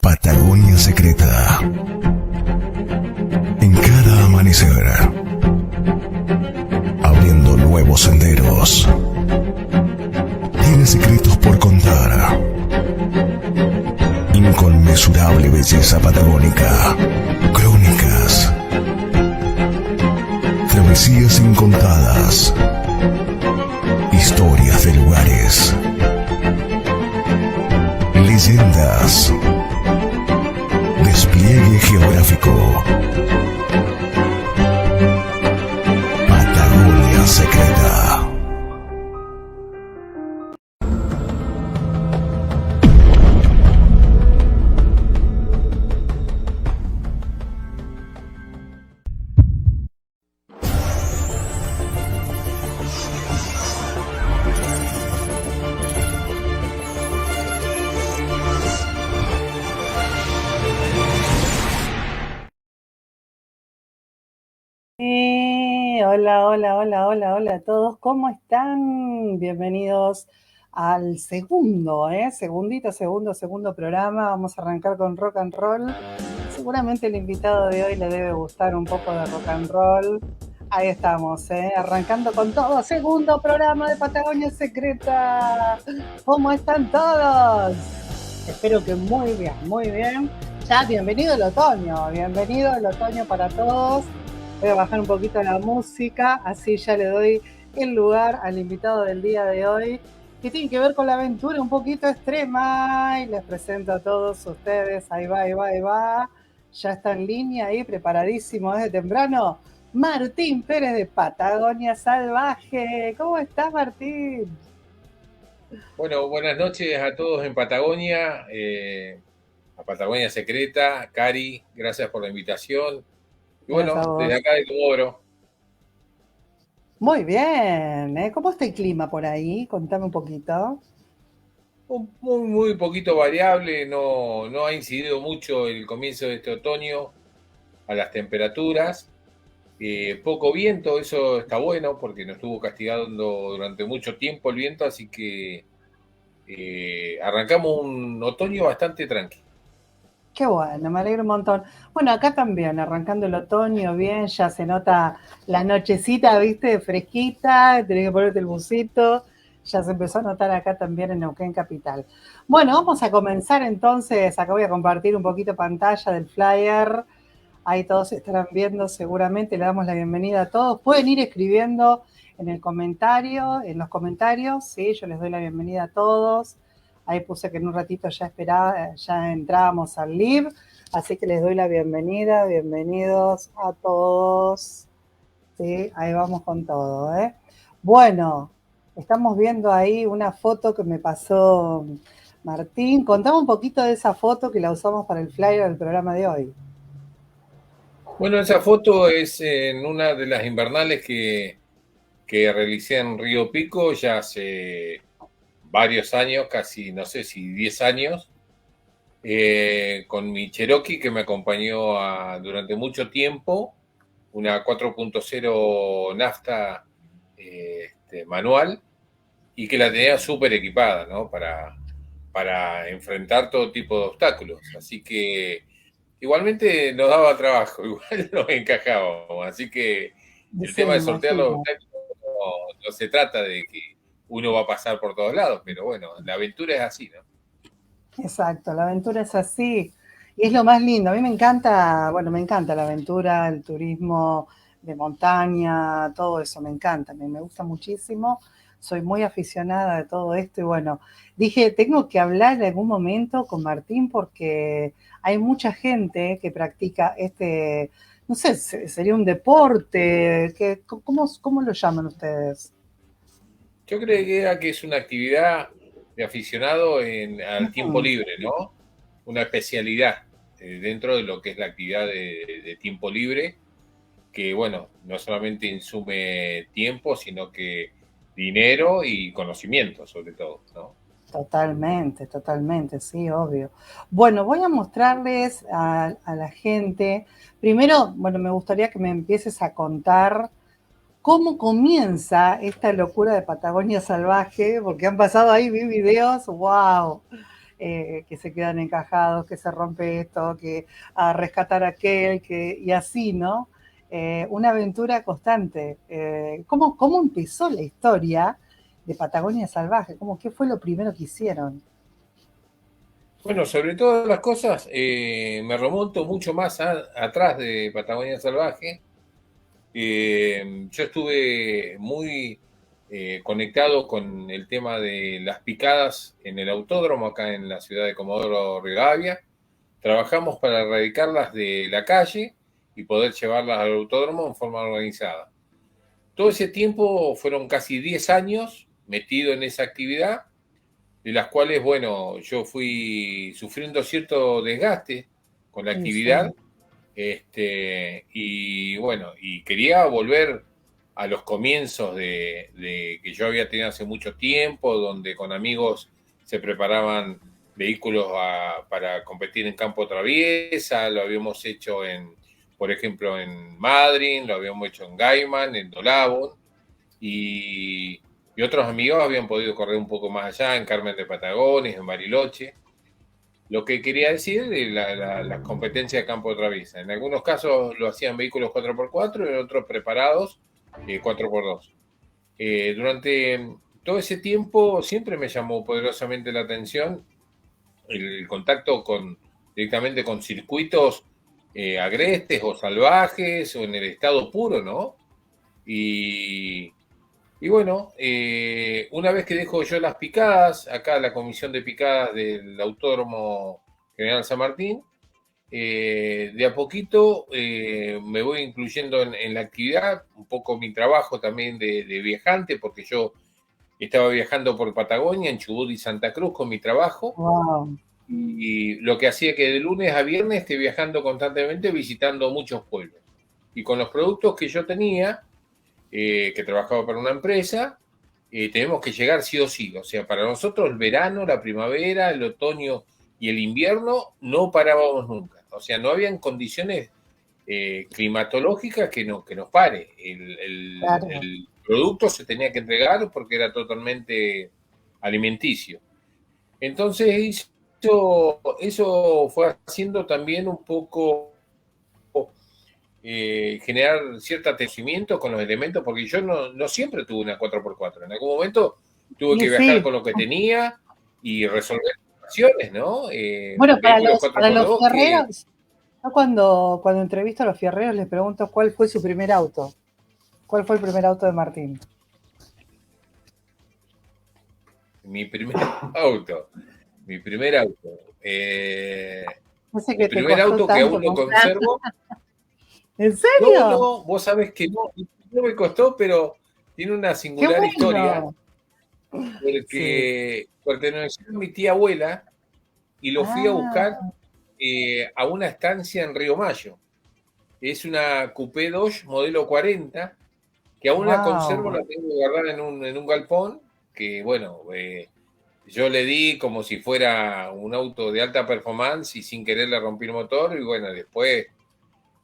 Patagonia Secreta. En cada amanecer, abriendo nuevos senderos. Tiene secretos por contar. Inconmensurable belleza patagónica. Crónicas. Travesías incontadas. Historias de lugares. Leyendas. Despliegue geográfico. Patagonia Secreta. Hola a todos, ¿cómo están? Bienvenidos al segundo programa. Vamos a arrancar con rock and roll. Seguramente el invitado de hoy le debe gustar un poco de rock and roll. Ahí estamos, arrancando con todo, segundo programa de Patagonia Secreta. ¿Cómo están todos? Espero que muy bien. Ya, bienvenido el otoño para todos. Voy a bajar un poquito la música, así ya le doy el lugar al invitado del día de hoy, que tiene que ver con la aventura un poquito extrema, y les presento a todos ustedes. Ahí va. Ya está en línea ahí, preparadísimo desde temprano. Martín Pérez de Patagonia Salvaje. ¿Cómo estás, Martín? Bueno, buenas noches a todos en Patagonia, a Patagonia Secreta. Cari, gracias por la invitación. Y bueno, desde acá de Comodoro. Muy bien, ¿cómo está el clima por ahí? Contame un poquito. Muy poquito variable, no ha incidido mucho el comienzo de este otoño a las temperaturas. Poco viento, eso está bueno porque nos estuvo castigando durante mucho tiempo el viento, así que arrancamos un otoño bastante tranquilo. Qué bueno, me alegro un montón. Bueno, acá también, arrancando el otoño, bien, ya se nota la nochecita, viste, fresquita, tenés que ponerte el busito, ya se empezó a notar acá también en Neuquén Capital. Bueno, vamos a comenzar entonces, acá voy a compartir un poquito pantalla del flyer, ahí todos estarán viendo seguramente, le damos la bienvenida a todos, pueden ir escribiendo en el comentario, en los comentarios, sí, yo les doy la bienvenida a todos. Ahí puse que en un ratito ya entrábamos al live, así que les doy la bienvenida, bienvenidos a todos. Sí, ahí vamos con todo, ¿eh? Bueno, estamos viendo ahí una foto que me pasó Martín. Contame un poquito de esa foto que la usamos para el flyer del programa de hoy. Bueno, esa foto es en una de las invernales que realicé en Río Pico ya hace varios años, casi no sé si 10 años, con mi Cherokee que me acompañó durante mucho tiempo, una 4.0 nafta manual, y que la tenía súper equipada, ¿no? Para enfrentar todo tipo de obstáculos. Así que igualmente nos daba trabajo, igual nos encajábamos. Así que el Sí, tema me de sortear los imagino. obstáculos no se trata de que uno va a pasar por todos lados, pero bueno, la aventura es así, ¿no? Exacto, la aventura es así. Y es lo más lindo. A mí me encanta, bueno, me encanta la aventura, el turismo de montaña, todo eso, me encanta, me gusta muchísimo. Soy muy aficionada de todo esto y bueno, dije, tengo que hablar en algún momento con Martín porque hay mucha gente que practica no sé, sería un deporte, ¿cómo lo llaman ustedes? Yo creía que es una actividad de aficionado al tiempo Ujú. libre, ¿no? Una especialidad dentro de lo que es la actividad de tiempo libre, que bueno, no solamente insume tiempo, sino que dinero y conocimiento sobre todo, ¿no? Totalmente, sí, obvio. Bueno, voy a mostrarles a la gente. Primero, bueno, me gustaría que me empieces a contar cómo comienza esta locura de Patagonia Salvaje, porque han pasado ahí, vi videos, wow. que se quedan encajados, que se rompe esto, que a rescatar a aquel, y así, ¿no? Una aventura constante. ¿Cómo empezó la historia de Patagonia Salvaje? ¿Qué fue lo primero que hicieron? Bueno, sobre todas las cosas, me remonto mucho más atrás de Patagonia Salvaje. Yo estuve muy conectado con el tema de las picadas en el autódromo acá en la ciudad de Comodoro Rivadavia. Trabajamos para erradicarlas de la calle y poder llevarlas al autódromo en forma organizada. Todo ese tiempo fueron casi 10 años metido en esa actividad, de las cuales, bueno, yo fui sufriendo cierto desgaste con la Sí, actividad, sí. y bueno, y quería volver a los comienzos de que yo había tenido hace mucho tiempo, donde con amigos se preparaban vehículos para competir en campo traviesa. Lo habíamos hecho por ejemplo, en Madryn, lo habíamos hecho en Gaiman, en Dolabón, y otros amigos habían podido correr un poco más allá, en Carmen de Patagones, en Bariloche. Lo que quería decir de las competencias de campo de traviesa. En algunos casos lo hacían vehículos 4x4 y en otros preparados 4x2. Durante todo ese tiempo siempre me llamó poderosamente la atención el contacto directamente con circuitos agrestes o salvajes o en el estado puro, ¿no? Y, y bueno, una vez que dejo yo las picadas, acá la comisión de picadas del Autódromo General San Martín, de a poquito me voy incluyendo en la actividad, un poco mi trabajo también de viajante, porque yo estaba viajando por Patagonia, en Chubut y Santa Cruz con mi trabajo, Wow. y lo que hacía que de lunes a viernes esté viajando constantemente, visitando muchos pueblos. Y con los productos que yo tenía, que trabajaba para una empresa, tenemos que llegar sí o sí. O sea, para nosotros el verano, la primavera, el otoño y el invierno no parábamos nunca. O sea, no habían condiciones climatológicas que nos pare. Claro. El producto se tenía que entregar porque era totalmente alimenticio. Entonces, eso fue haciendo también un poco generar cierto atecimiento con los elementos, porque yo no siempre tuve una 4x4. En algún momento tuve Y que viajar sí, con lo que tenía y resolver situaciones, ¿no? bueno, Vehículos para los 4x2 que fierreros, yo cuando entrevisto a los fierreros les pregunto cuál fue su primer auto. ¿Cuál fue el primer auto de Martín? mi primer auto, mi primer auto, Ese mi que te primer costó auto que tanto aún lo comprar. conservo. ¿En No, serio? no, vos sabés que no me costó, pero tiene una ¡Qué singular historia, bueno! Sí. porque perteneció a mi tía abuela y lo fui a buscar Ah, a una estancia en Río Mayo. Es una Coupé Dodge modelo 40, que aún la conservo, wow. la tengo guardada en un galpón, que bueno, yo le di como si fuera un auto de alta performance y sin querer le rompí el motor y bueno, después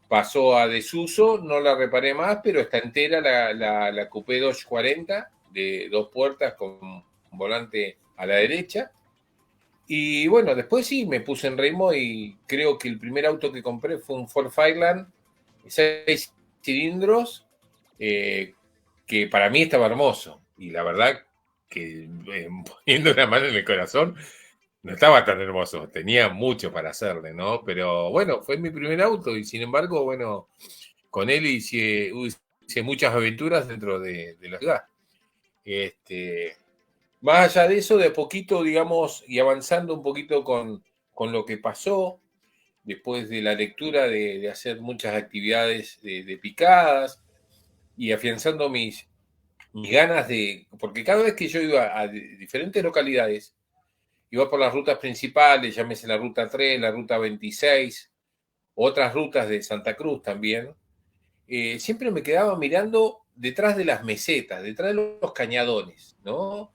pasó a desuso, no la reparé más, pero está entera la Coupé Dodge 40 de dos puertas con volante a la derecha. Y bueno, después sí, me puse en ritmo y creo que el primer auto que compré fue un Ford Fireland, 6 cilindros, eh, que para mí estaba hermoso. Y la verdad que poniendo la mano en el corazón, no estaba tan hermoso, tenía mucho para hacerle, ¿no? Pero bueno, fue mi primer auto y sin embargo, bueno, con él hice muchas aventuras dentro de la ciudad. Este, Más allá de eso, de poquito, digamos, y avanzando un poquito con lo que pasó, después de la lectura de hacer muchas actividades de picadas y afianzando mis ganas porque cada vez que yo iba a diferentes localidades, iba por las rutas principales, llámese la ruta 3, la ruta 26, otras rutas de Santa Cruz también, siempre me quedaba mirando detrás de las mesetas, detrás de los cañadones, ¿no?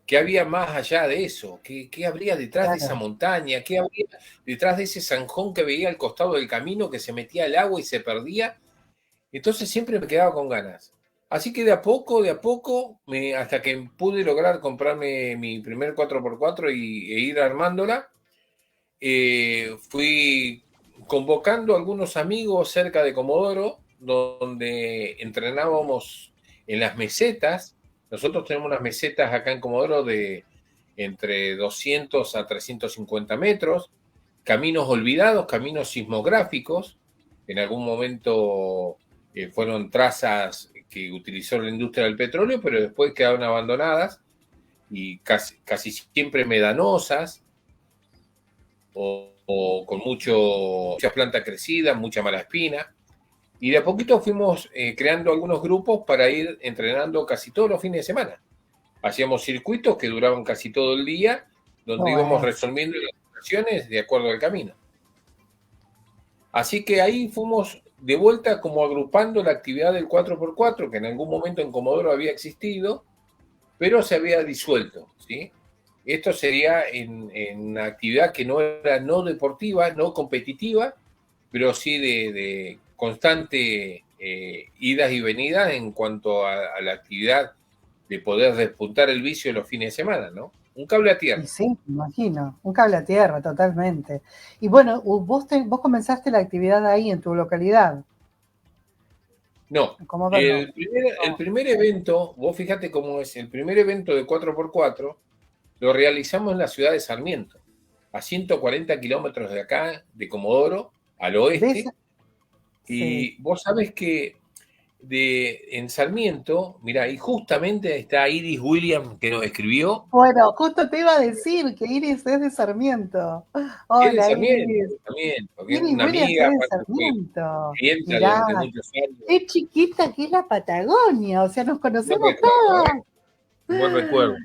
¿Qué había más allá de eso? ¿Qué habría detrás de esa Claro. montaña? ¿Qué habría detrás de ese zanjón que veía al costado del camino que se metía al agua y se perdía? Entonces siempre me quedaba con ganas. Así que de a poco, hasta que pude lograr comprarme mi primer 4x4 e ir armándola, fui convocando a algunos amigos cerca de Comodoro, donde entrenábamos en las mesetas. Nosotros tenemos unas mesetas acá en Comodoro de entre 200 a 350 metros, caminos olvidados, caminos sismográficos. En algún momento fueron trazas que utilizó la industria del petróleo, pero después quedaron abandonadas y casi siempre medanosas o con mucha planta crecida, mucha mala espina. Y de a poquito fuimos creando algunos grupos para ir entrenando casi todos los fines de semana. Hacíamos circuitos que duraban casi todo el día, donde íbamos resolviendo las situaciones de acuerdo al camino. Así que ahí fuimos de vuelta como agrupando la actividad del 4x4, que en algún momento en Comodoro había existido, pero se había disuelto, ¿sí? Esto sería en una actividad que no era no deportiva, no competitiva, pero sí de constante idas y venidas en cuanto a la actividad de poder despuntar el vicio en los fines de semana, ¿no? Un cable a tierra. Sí, me imagino, un cable a tierra, totalmente. Y bueno, vos comenzaste la actividad ahí en tu localidad. No, el primer evento, vos fíjate cómo es, el primer evento de 4x4 lo realizamos en la ciudad de Sarmiento, a 140 kilómetros de acá, de Comodoro, al oeste. Y vos sabés que en Sarmiento, mira, y justamente está Iris Williams que nos escribió. Bueno, justo te iba a decir que Iris es de Sarmiento. Hola, Iris. Iris una amiga, es de Sarmiento. Mirá, durante muchos años. Es chiquita que es la Patagonia, o sea, nos conocemos todos. Buen recuerdo.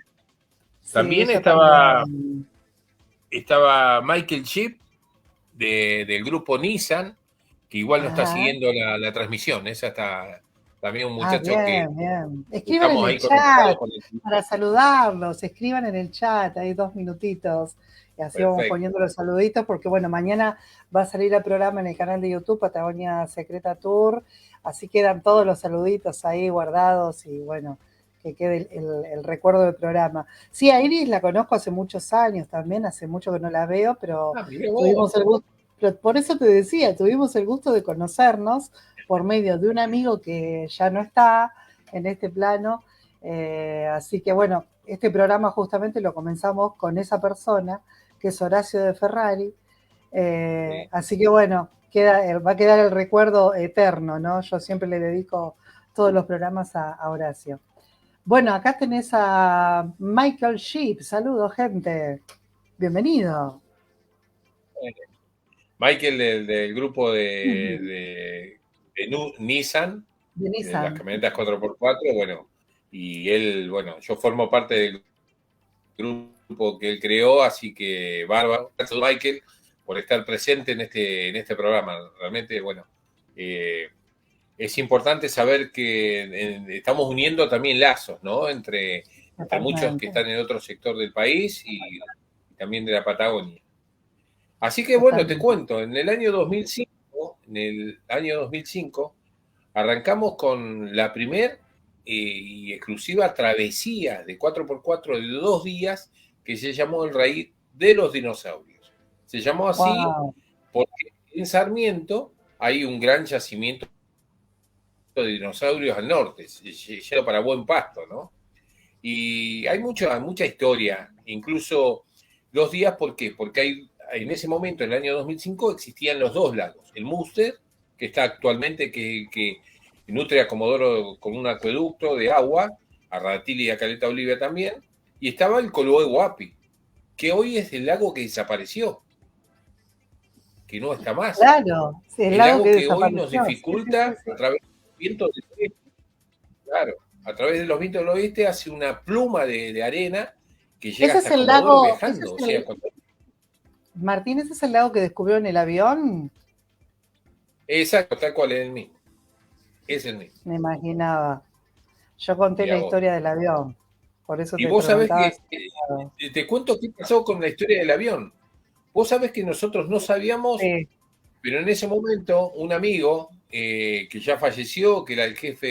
Sí, también estaba Michael Chip del grupo Nissan, que igual no está siguiendo la transmisión. Esa está también un muchacho bien. Escriban en el chat para saludarlos, escriban en el chat, hay 2 minutitos. Y así vamos poniendo los saluditos, porque bueno, mañana va a salir el programa en el canal de YouTube, Patagonia Secreta Tour, así quedan todos los saluditos ahí guardados y bueno, que quede el recuerdo del programa. Sí, a Iris la conozco hace muchos años también, hace mucho que no la veo, pero tuvimos el gusto, pero por eso te decía, tuvimos el gusto de conocernos por medio de un amigo que ya no está en este plano, así que bueno, este programa justamente lo comenzamos con esa persona, que es Horacio de Ferrari, así que bueno, va a quedar el recuerdo eterno, ¿no? Yo siempre le dedico todos los programas a Horacio. Bueno, acá tenés a Michael Sheep. Saludos, gente. Bienvenido. Michael del grupo de Nissan, de las camionetas 4x4, bueno, y él, bueno, yo formo parte del grupo que él creó, así que bárbaro. Gracias, Michael, por estar presente en este programa. Realmente, bueno, es importante saber que estamos uniendo también lazos, ¿no? Entre muchos que están en otro sector del país y también de la Patagonia. Así que bueno, te cuento, en el año 2005, arrancamos con la primer y exclusiva travesía de 4x4 de 2 días que se llamó el Raíz de los Dinosaurios. Se llamó así porque en Sarmiento hay un gran yacimiento de dinosaurios al norte, yendo para Buen Pasto, ¿no? Y hay mucha historia, incluso 2 días, ¿por qué? Porque en ese momento, en el año 2005, existían los 2 lagos. El Múster, que está actualmente, que nutre a Comodoro con un acueducto de agua, a Radatili y a Caleta Olivia también, y estaba el Coloé Huapi, que hoy es el lago que desapareció, que no está más. Claro, sí, el lago que hoy nos dificulta a través de los vientos del oeste. Claro, a través de los vientos del oeste hace una pluma de arena que llega hasta Comodoro viajando. Martín, ¿ese es el lago que descubrió en el avión? Exacto, tal cual, es el mismo. Es el mismo. Me imaginaba. Yo conté la historia del avión. Por eso y vos sabés que te cuento qué pasó con la historia del avión. Vos sabés que nosotros no sabíamos Pero en ese momento, un amigo que ya falleció, que era el jefe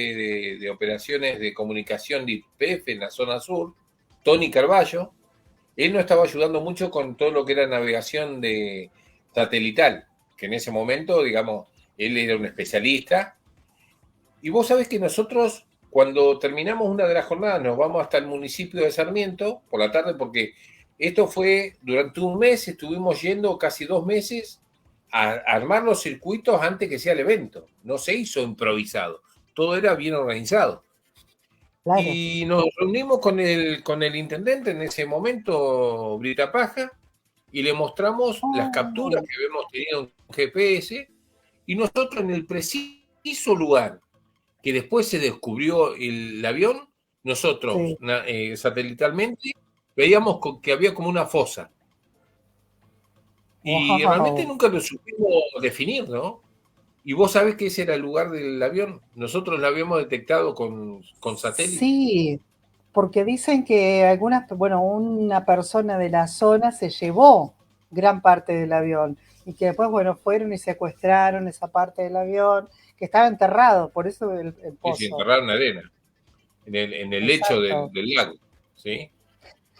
de operaciones de comunicación de YPF en la zona sur, Tony Carballo, él nos estaba ayudando mucho con todo lo que era navegación de satelital, que en ese momento, digamos, él era un especialista. Y vos sabés que nosotros, cuando terminamos una de las jornadas, nos vamos hasta el municipio de Sarmiento por la tarde, porque esto fue durante un mes, estuvimos yendo casi 2 meses a armar los circuitos antes que sea el evento. No se hizo improvisado, todo era bien organizado. Claro. Y nos reunimos con el intendente en ese momento, Brita Paja, y le mostramos las capturas que habíamos tenido en GPS, y nosotros en el preciso lugar que después se descubrió el avión, nosotros Sí. satelitalmente veíamos que había como una fosa. Y realmente Wow. nunca lo supimos definir, ¿no? Y vos sabés que ese era el lugar del avión. Nosotros lo habíamos detectado con satélite. Sí, porque dicen que bueno, una persona de la zona se llevó gran parte del avión y que después, bueno, fueron y secuestraron esa parte del avión, que estaba enterrado, por eso el Y se pozo. enterraron en arena, en el lecho Exacto. del lago. ¿Sí?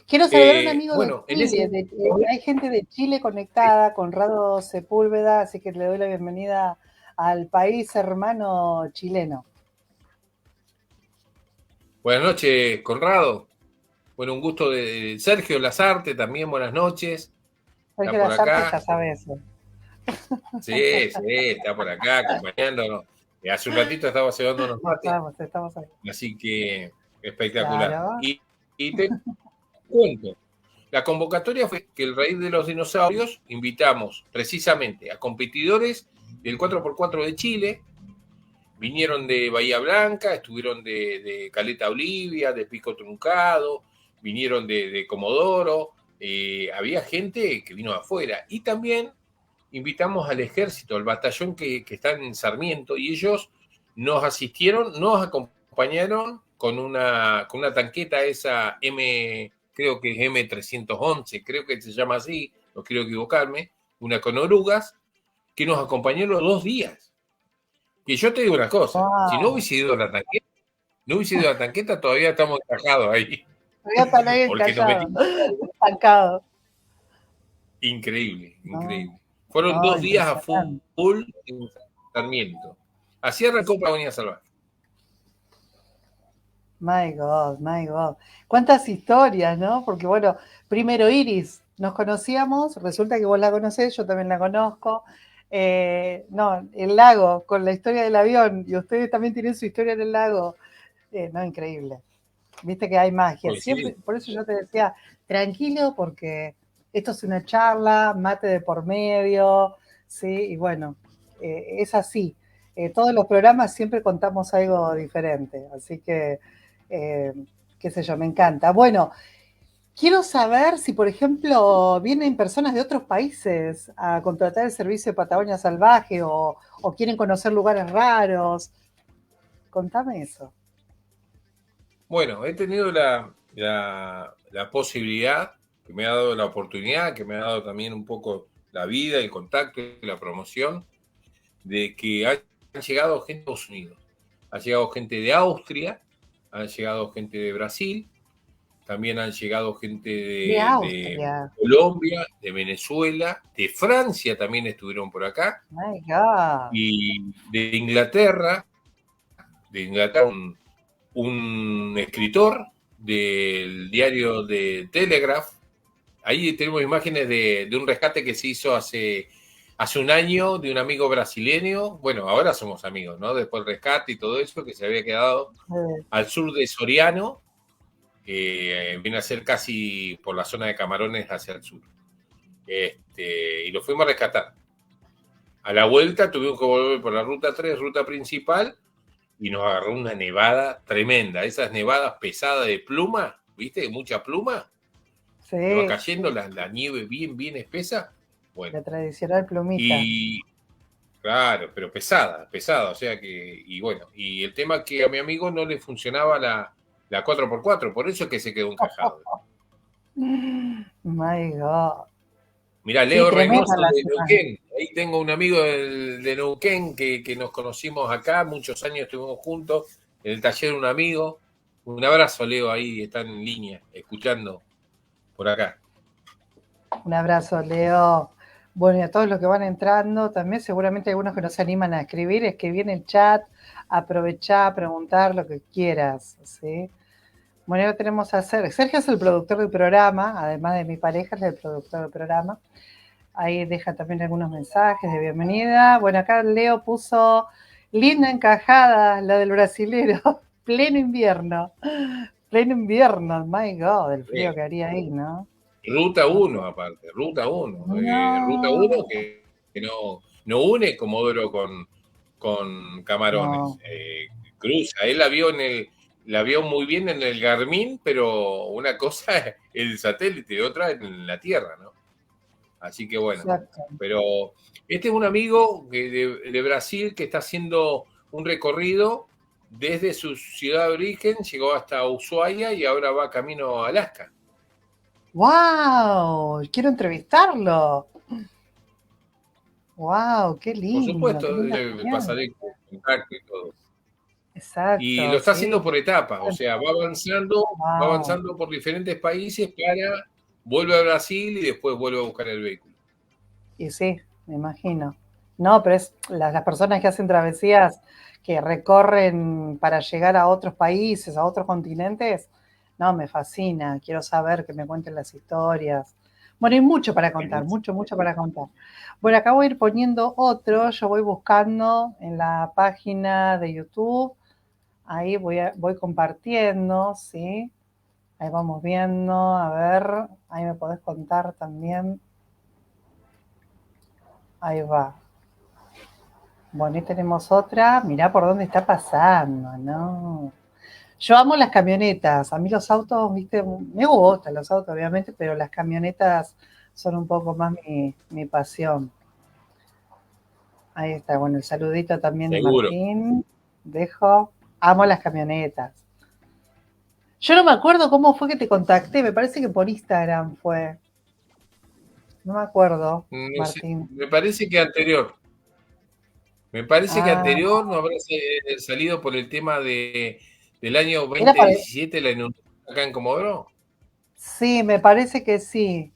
Quiero saludar a un amigo de Bueno, en ese Chile, hay gente de Chile conectada, Conrado Sepúlveda, así que le doy la bienvenida al país hermano chileno. buenas noches, Conrado. Bueno, un gusto de Sergio Lazarte también, buenas noches. Está Sergio por Lazarte ya acá. sabe eso. Sí, sí, está por acá acompañándonos. Hace un ratito estaba cebando unos mates, Estamos ahí. así que espectacular. Claro. Y te cuento, la convocatoria fue que el Rey de los Dinosaurios invitamos precisamente a competidores del 4x4 de Chile, vinieron de Bahía Blanca, estuvieron de Caleta Olivia, de Pico Truncado, vinieron de Comodoro, había gente que vino de afuera. Y también invitamos al ejército, al batallón que está en Sarmiento, y ellos nos asistieron, nos acompañaron con una tanqueta esa creo que es M311, creo que se llama así, no quiero equivocarme, una con orugas, que nos acompañó los 2 días. Y yo te digo una cosa, si no Wow. hubiese ido a la tanqueta, no hubiese ido a la tanqueta, todavía estamos encajados ahí, Todavía están ahí porque nos encallados, metimos estancados. increíble, No, increíble. Fueron no, 2 días a impresionante. full en Sarmiento. Así arrancó Patagonia Salvaje. My God, my God. Cuántas historias, ¿no? Porque bueno, primero Iris, nos conocíamos, resulta que vos la conocés, yo también la conozco. No, el lago, con la historia del avión, y ustedes también tienen su historia en el lago. No, increíble. Viste que hay magia. Siempre, Coincide. por eso yo te decía, tranquilo, porque esto es una charla, mate de por medio, ¿sí? Y bueno, es así. Todos los programas siempre contamos algo diferente, así que, eh, qué sé yo, me encanta. Bueno, quiero saber si, por ejemplo, vienen personas de otros países a contratar el servicio de Patagonia Salvaje o quieren conocer lugares raros. Contame eso. Bueno, he tenido la posibilidad, que me ha dado la oportunidad, que me ha dado también un poco la vida, el contacto y la promoción, de que han llegado gente de Estados Unidos, ha llegado gente de Austria, han llegado gente de Brasil, también han llegado gente De de Austria. Colombia, de Venezuela, de Francia también estuvieron por acá, My God. y de Inglaterra un escritor del diario de Telegraph. Ahí tenemos imágenes de un rescate que se hizo hace un año de un amigo brasileño. Bueno, ahora somos amigos, ¿no? Después del rescate y todo eso, que se había quedado al sur de Soriano, viene a ser casi por la zona de Camarones hacia el sur. Y lo fuimos a rescatar. A la vuelta tuvimos que volver por la ruta 3, ruta principal, y nos agarró una nevada tremenda. Esas nevadas pesadas de pluma, ¿viste? Mucha pluma. Que va Sí, cayendo la nieve bien, bien espesa. Bueno, la tradicional plumita. y claro, pero pesada, pesada. O sea que, y bueno, y el tema es que a mi amigo no le funcionaba la 4x4, por eso es que se quedó encajado. My God. Mirá, Sí, Leo tremenda Reynoso las de imágenes. Neuquén, ahí tengo un amigo de Neuquén que nos conocimos acá, muchos años estuvimos juntos, en el taller un amigo. Un abrazo, Leo, ahí está en línea, escuchando por acá. Un abrazo, Leo. Bueno, y a todos los que van entrando, también seguramente algunos que no se animan a escribir, escribí en el chat, aprovechá, preguntar lo que quieras, ¿sí? Bueno, ahora tenemos a Sergio. Sergio es el productor del programa, además de mi pareja, es el productor del programa. Ahí deja también algunos mensajes de bienvenida. Bueno, acá Leo puso linda encajada, la del brasilero, pleno invierno. Pleno invierno, my God, el frío que haría ahí, ¿no? Ruta 1, aparte, Ruta 1. Ruta No, 1 que no une Comodoro con Camarones. no, Cruza. Él la vio muy bien en el Garmin, pero una cosa es el satélite y otra en la Tierra, ¿no? Así que bueno. exacto. Pero este es un amigo de Brasil que está haciendo un recorrido desde su ciudad de origen, llegó hasta Ushuaia y ahora va camino a Alaska. ¡Wow! Quiero entrevistarlo. ¡Wow! ¡Qué Por lindo! ¡Qué supuesto, linda le experiencia! pasaré contacto y todo. Y lo Exacto, está sí. haciendo por etapas, o sea, va ¡Wow! avanzando por diferentes países para vuelve a Brasil y después vuelve a buscar el vehículo. Y sí, me imagino. No, pero es las personas que hacen travesías, que recorren para llegar a otros países, a otros continentes, no, me fascina. Quiero saber que me cuenten las historias. Bueno, hay mucho para contar, mucho, mucho para contar. Bueno, acá voy a ir poniendo otro, yo voy buscando en la página de YouTube, ahí voy compartiendo, ¿sí? Ahí vamos viendo, a ver, ahí me podés contar también. Ahí va. Bueno, ahí tenemos otra. Mirá por dónde está pasando, ¿no? Yo amo las camionetas. A mí los autos, viste, me gustan los autos, obviamente, pero las camionetas son un poco más mi pasión. Ahí está, bueno, el saludito también de Seguro. Martín. Dejo. Amo las camionetas. Yo no me acuerdo cómo fue que te contacté, me parece que por Instagram fue. No me acuerdo, No sé, Martín. me parece que anterior. Me parece que Ah, anterior no habrá salido por el tema del año era para. 2017, la inundación acá en Comodoro. Sí, me parece que sí.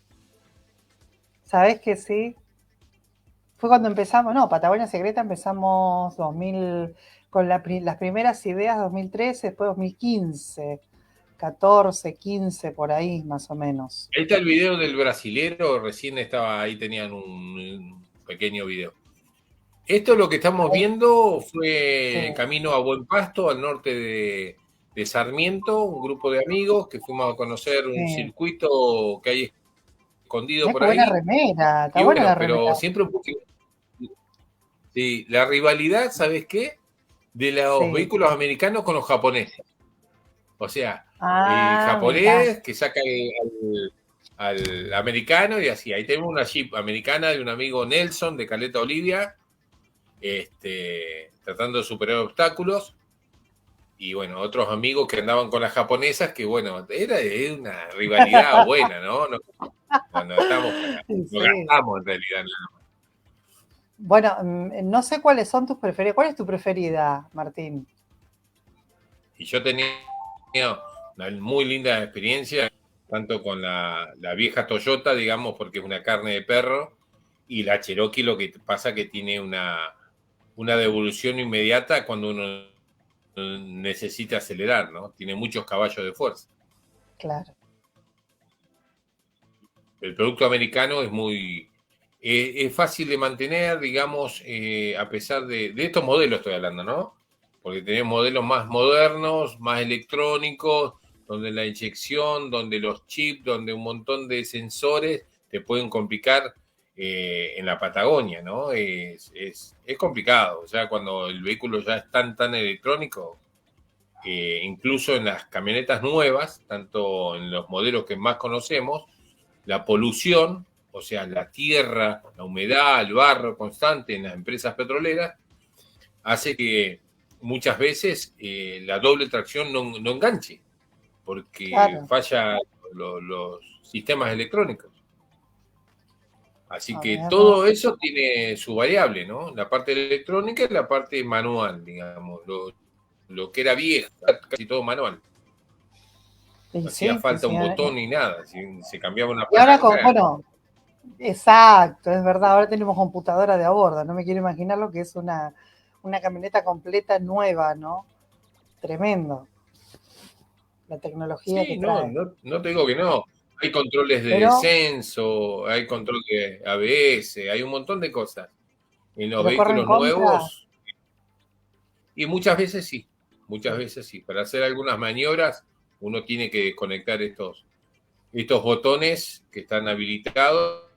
¿Sabés que sí? Fue cuando empezamos, no, Patagonia Secreta empezamos 2000, con las primeras ideas 2013, después 2015, 14, 15, por ahí más o menos. Ahí está el video del brasilero, recién estaba ahí, tenían un pequeño video. Esto lo que estamos viendo Sí, fue camino a Buen Pasto, al norte de Sarmiento, un grupo de amigos que fuimos a conocer un sí. circuito que hay escondido Mirá por qué buena ahí. remera, está Y buena la bueno, remera. pero siempre un poquito. Sí, la rivalidad, ¿sabes qué? De los Sí. vehículos americanos con los japoneses. O sea, el Ah, mirá, japonés que saca al americano y así. Ahí tenemos una Jeep americana de un amigo Nelson de Caleta Olivia, tratando de superar obstáculos. Y bueno, otros amigos que andaban con las japonesas, que bueno, era una rivalidad buena, ¿no? Cuando estamos, no sí. gastamos en realidad. Bueno, no sé cuáles son tus preferidas. ¿Cuál es tu preferida, Martín? Y yo tenía una muy linda experiencia, tanto con la vieja Toyota, digamos, porque es una carne de perro, y la Cherokee lo que pasa que tiene una devolución inmediata cuando uno necesita acelerar, ¿no? Tiene muchos caballos de fuerza. Claro. El producto americano es muy... es fácil de mantener, digamos, a pesar de estos modelos estoy hablando, ¿no? Porque tenemos modelos más modernos, más electrónicos, donde la inyección, donde los chips, donde un montón de sensores te pueden complicar en la Patagonia, ¿no? Es complicado, o sea, cuando el vehículo ya es tan electrónico, incluso en las camionetas nuevas, tanto en los modelos que más conocemos, la polución, o sea, la tierra, la humedad, el barro constante en las empresas petroleras, hace que muchas veces la doble tracción no enganche, porque Claro. falla los sistemas electrónicos. Así A que ver, todo eso tiene su variable, ¿no? La parte electrónica y la parte manual, digamos. Lo que era viejo, casi todo manual. y No hacía sí, sí, falta sí. un botón ni nada. Si se cambiaba una Y ahora, palanca. bueno, exacto, es verdad, ahora tenemos computadora de a bordo, no me quiero imaginar lo que es una camioneta completa nueva, ¿no? Tremendo, la tecnología que Sí, no, trae. no te digo que no. Hay controles de Pero, descenso, hay control de ABS, hay un montón de cosas. En los pero corre en vehículos contra, nuevos, y muchas veces sí. Para hacer algunas maniobras, uno tiene que conectar estos botones que están habilitados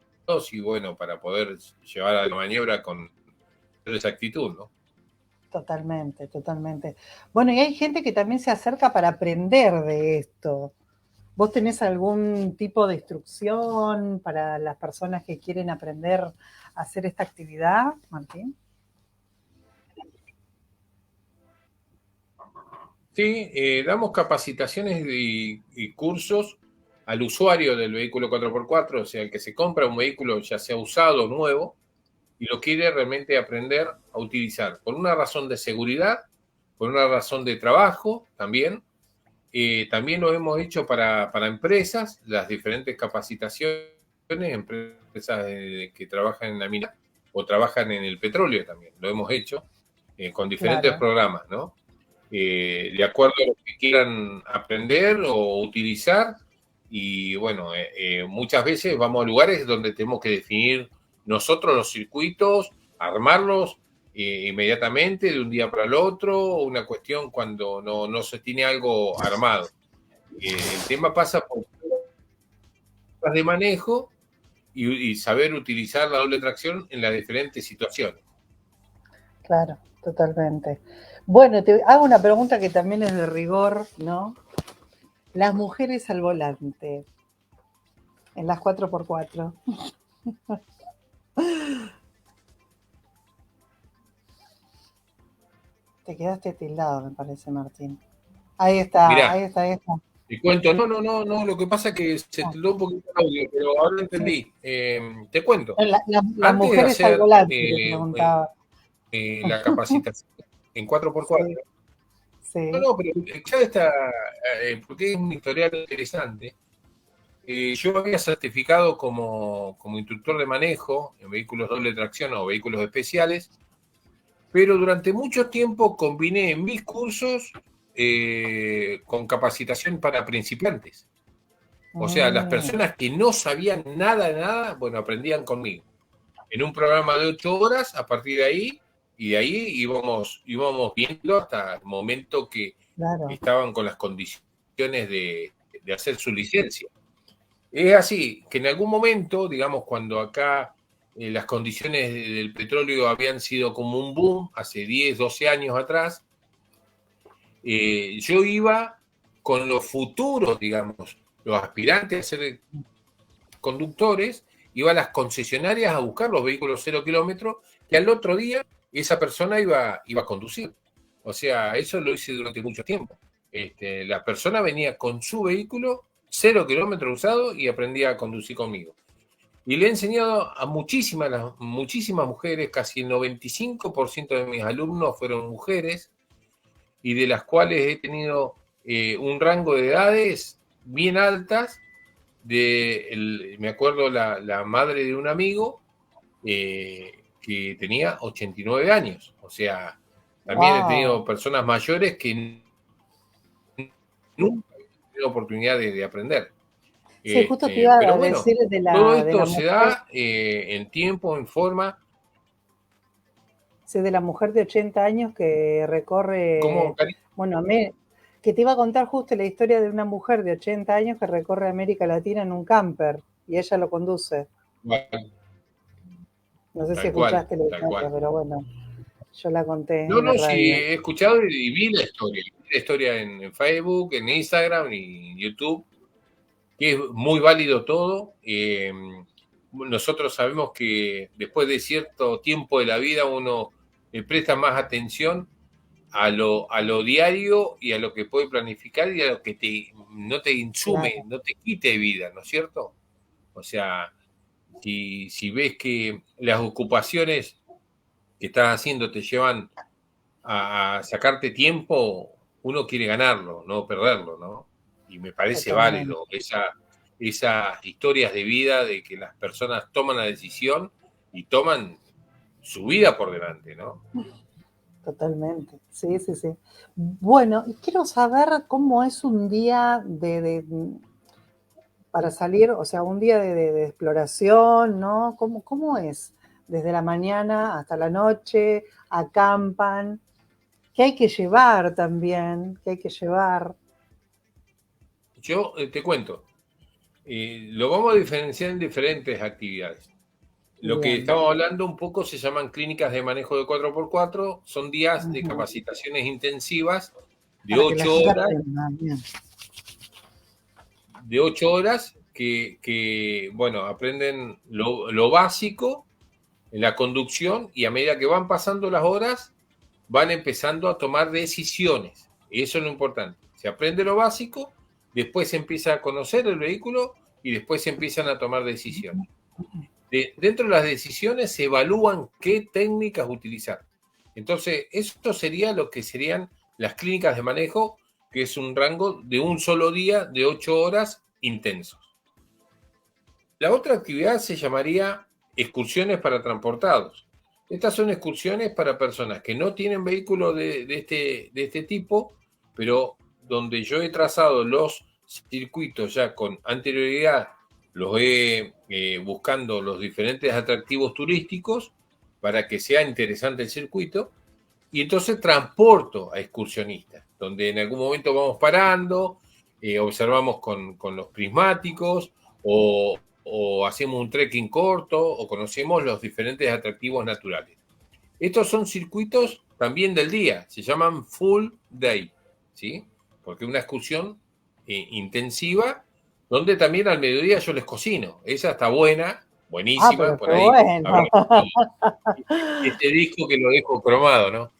y bueno, para poder llevar a la maniobra con exactitud, ¿no? totalmente, totalmente. Bueno, y hay gente que también se acerca para aprender de esto. ¿Vos tenés algún tipo de instrucción para las personas que quieren aprender a hacer esta actividad, Martín? Sí, damos capacitaciones y cursos al usuario del vehículo 4x4, o sea, el que se compra un vehículo ya sea usado o nuevo y lo quiere realmente aprender a utilizar, por una razón de seguridad, por una razón de trabajo también. También lo hemos hecho para empresas, las diferentes capacitaciones, empresas que trabajan en la mina o trabajan en el petróleo también, lo hemos hecho con diferentes Claro, programas, ¿no? De acuerdo a lo que quieran aprender o utilizar. Y bueno, muchas veces vamos a lugares donde tenemos que definir nosotros los circuitos, armarlos inmediatamente de un día para el otro, una cuestión cuando no se tiene algo armado. El tema pasa por pruebas de manejo y saber utilizar la doble tracción en las diferentes situaciones. claro, totalmente. Bueno, te hago una pregunta que también es de rigor, ¿no? Las mujeres al volante, en las 4x4. Te quedaste tildado, me parece, Martín. Ahí está, ahí Mirá, está, ahí está. te cuento, no, lo que pasa es que se Ah, tildó un poquito el audio, pero ahora sí. entendí. Te cuento, Las antes de mujeres al hacer volante, te preguntaba. la capacitación en 4x4, Sí, sí. no, pero ya está, porque es un historial interesante. Yo había certificado como instructor de manejo en vehículos doble tracción o vehículos especiales, pero durante mucho tiempo combiné en mis cursos con capacitación para principiantes. O sea, las Mm, personas que no sabían nada de nada, bueno, aprendían conmigo. En un programa de 8 horas, a partir de ahí, y de ahí íbamos viendo hasta el momento que claro, estaban con las condiciones de hacer su licencia. Es así, que en algún momento, digamos, cuando acá las condiciones del petróleo habían sido como un boom, hace 10, 12 años atrás, yo iba con los futuros, digamos, los aspirantes a ser conductores, iba a las concesionarias a buscar los vehículos 0 kilómetros, que al otro día esa persona iba a conducir. O sea, eso lo hice durante mucho tiempo. La persona venía con su vehículo 0 kilómetros usado y aprendía a conducir conmigo. Y le he enseñado a muchísimas mujeres, casi el 95% de mis alumnos fueron mujeres, y de las cuales he tenido un rango de edades bien altas. Me acuerdo la madre de un amigo que tenía 89 años. O sea, también he tenido wow. personas mayores que nunca he tenido oportunidad de aprender. Sí, justo te iba Pero a bueno, decir todo de la esto se mujer, da en tiempo, en forma. sí, de la mujer de 80 años que ¿Cómo, recorre, Cari? bueno, que te iba a contar justo la historia de una mujer de 80 años que recorre América Latina en un camper y ella lo conduce. No sé si Tal cual, escuchaste la tal historia, cual. pero bueno, yo la conté No, en la no, sí, radio. he escuchado y vi la historia en Facebook, en Instagram y en YouTube, que es muy válido todo. Nosotros sabemos que después de cierto tiempo de la vida uno le presta más atención a lo diario y a lo que puede planificar y a lo que no te insume, Claro, no te quite vida, ¿no es cierto? O sea, si ves que las ocupaciones que estás haciendo te llevan a sacarte tiempo, uno quiere ganarlo, no perderlo, ¿no? Y me parece Totalmente, válido esas historias de vida de que las personas toman la decisión y toman su vida por delante, ¿no? totalmente. Sí, sí, sí. Bueno, y quiero saber cómo es un día para salir, o sea, un día de exploración, ¿no? ¿Cómo es? Desde la mañana hasta la noche, acampan, ¿qué hay que llevar también? ¿Qué hay que llevar? Yo te cuento, lo vamos a diferenciar en diferentes actividades. Lo que Bien. estamos hablando un poco se llaman clínicas de manejo de 4x4, son días de Ujú. capacitaciones intensivas de Para que la 8 gente horas, aprenda. Bien. que bueno, aprenden lo básico en la conducción y a medida que van pasando las horas, van empezando a tomar decisiones. Eso es lo importante. Se aprende lo básico, después se empieza a conocer el vehículo y después se empiezan a tomar decisiones. Dentro de las decisiones se evalúan qué técnicas utilizar. Entonces, esto sería lo que serían las clínicas de manejo, que es un rango de un solo día de 8 horas intensos. La otra actividad se llamaría excursiones para transportados. Estas son excursiones para personas que no tienen vehículo de este tipo, pero donde yo he trazado los circuitos ya con anterioridad, los he buscando los diferentes atractivos turísticos para que sea interesante el circuito, y entonces transporto a excursionistas, donde en algún momento vamos parando, observamos con los prismáticos o hacemos un trekking corto o conocemos los diferentes atractivos naturales. Estos son circuitos también del día, se llaman full day, ¿sí? Porque es una excursión intensiva donde también al mediodía yo les cocino. Esa está buena, Ah, buenísima, pero por qué ahí habrá bueno. este disco que lo dejo cromado, ¿no?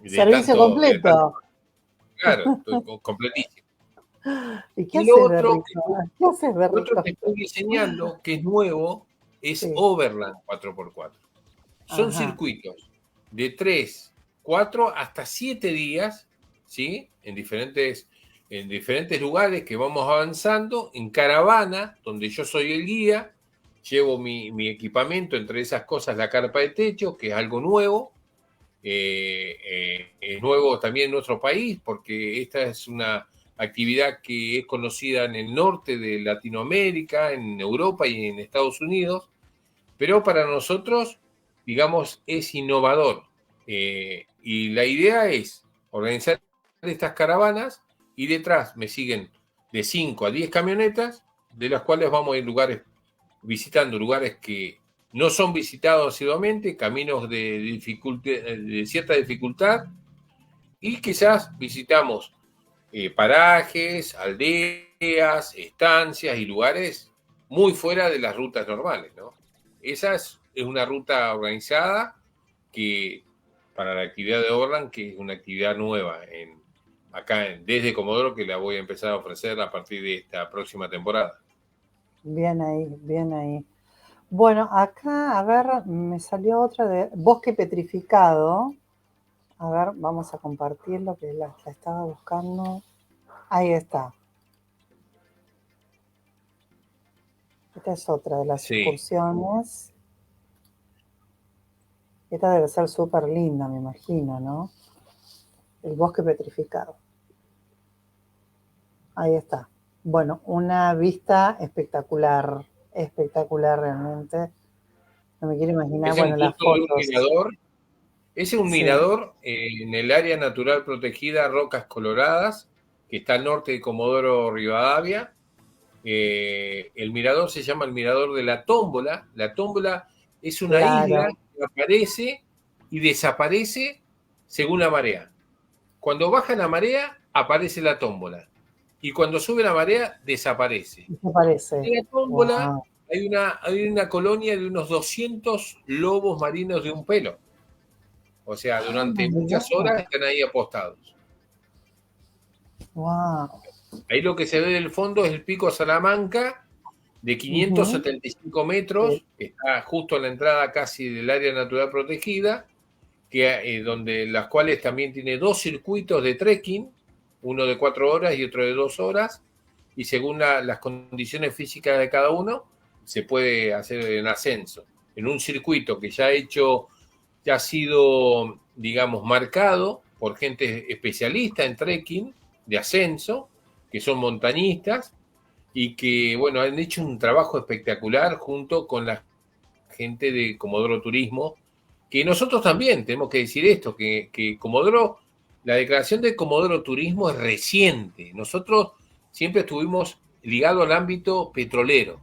Servicio De tanto, completo. claro, estoy completísimo. ¿Y qué Y lo haces de otro, rico? ¿Qué haces de lo otro rico? que estoy diseñando, que es nuevo, es Sí. Overland 4x4. Son Ajá. circuitos de 3, 4 hasta 7 días, ¿sí? En diferentes lugares que vamos avanzando, en caravana, donde yo soy el guía, llevo mi equipamiento, entre esas cosas la carpa de techo, que es algo nuevo. Es nuevo también en nuestro país, porque esta es una actividad que es conocida en el norte de Latinoamérica, en Europa y en Estados Unidos, pero para nosotros, digamos, es innovador. Y la idea es organizar estas caravanas y detrás me siguen de 5 a 10 camionetas, de las cuales vamos a ir visitando lugares que no son visitados asiduamente, caminos de cierta dificultad, y quizás visitamos parajes, aldeas, estancias y lugares muy fuera de las rutas normales, ¿no? Esa es una ruta organizada que para la actividad de Overland, que es una actividad nueva desde Comodoro, que la voy a empezar a ofrecer a partir de esta próxima temporada. Bien ahí, bien ahí. Bueno, acá, a ver, me salió otra de bosque petrificado. A ver, vamos a compartirlo, que la estaba buscando. Ahí está. Esta es otra de las Sí, excursiones. Esta debe ser súper linda, me imagino, ¿no? El bosque petrificado. Ahí está. Bueno, una vista espectacular, espectacular realmente. No me quiero imaginar, ese es bueno, un las punto de un fotos. mirador. Ese es un Sí, mirador en el área natural protegida Rocas Coloradas, que está al norte de Comodoro Rivadavia. El mirador se llama el mirador de la Tómbola. La Tómbola es una isla claro. que aparece y desaparece según la marea. Cuando baja la marea, aparece la Tómbola. Y cuando sube la marea, desaparece. ¿Qué parece? En la Tómbola Wow. hay una colonia de unos 200 lobos marinos de un pelo. O sea, Ah, durante mirá. muchas horas están ahí apostados. Wow. Ahí lo que se ve del fondo es el pico Salamanca, de Ujú. 575 Sí. metros, que está justo a la entrada casi del área natural protegida, donde las cuales también tiene 2 circuitos de trekking, uno de 4 horas y otro de 2 horas, y según las condiciones físicas de cada uno, se puede hacer en ascenso. En un circuito que ya ha sido, digamos, marcado por gente especialista en trekking, de ascenso, que son montañistas, y que, bueno, han hecho un trabajo espectacular junto con la gente de Comodoro Turismo, que nosotros también tenemos que decir esto, que Comodoro, la declaración de Comodoro Turismo es reciente. Nosotros siempre estuvimos ligados al ámbito petrolero,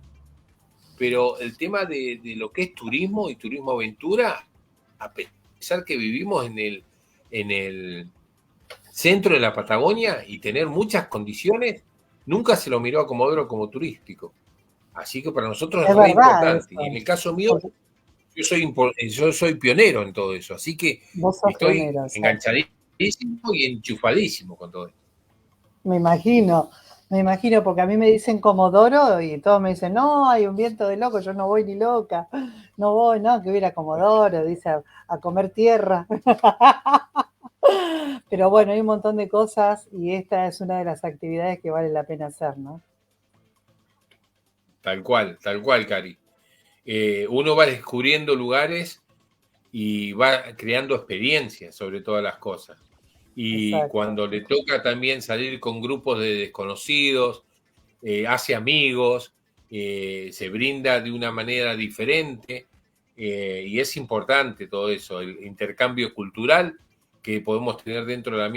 pero el tema de lo que es turismo y turismo aventura, a pesar que vivimos en el centro de la Patagonia y tener muchas condiciones, nunca se lo miró a Comodoro como turístico. Así que para nosotros es Es re verdad importante. Y en eso. el caso mío, Porque yo soy pionero en todo eso, así que vos sos estoy pionero, exacto. enganchadísimo y enchufadísimo con todo esto. Me imagino, me imagino, porque a mí me dicen Comodoro y todos me dicen, no, hay un viento de loco, yo no voy ni loca, no voy, no, que voy a ir a Comodoro, dice, a comer tierra. Pero bueno, hay un montón de cosas y esta es una de las actividades que vale la pena hacer, ¿no? Tal cual, Cari. Uno va descubriendo lugares y va creando experiencias sobre todas las cosas. Y Exacto. cuando le toca también salir con grupos de desconocidos, hace amigos, se brinda de una manera diferente, y es importante todo eso, el intercambio cultural que podemos tener dentro del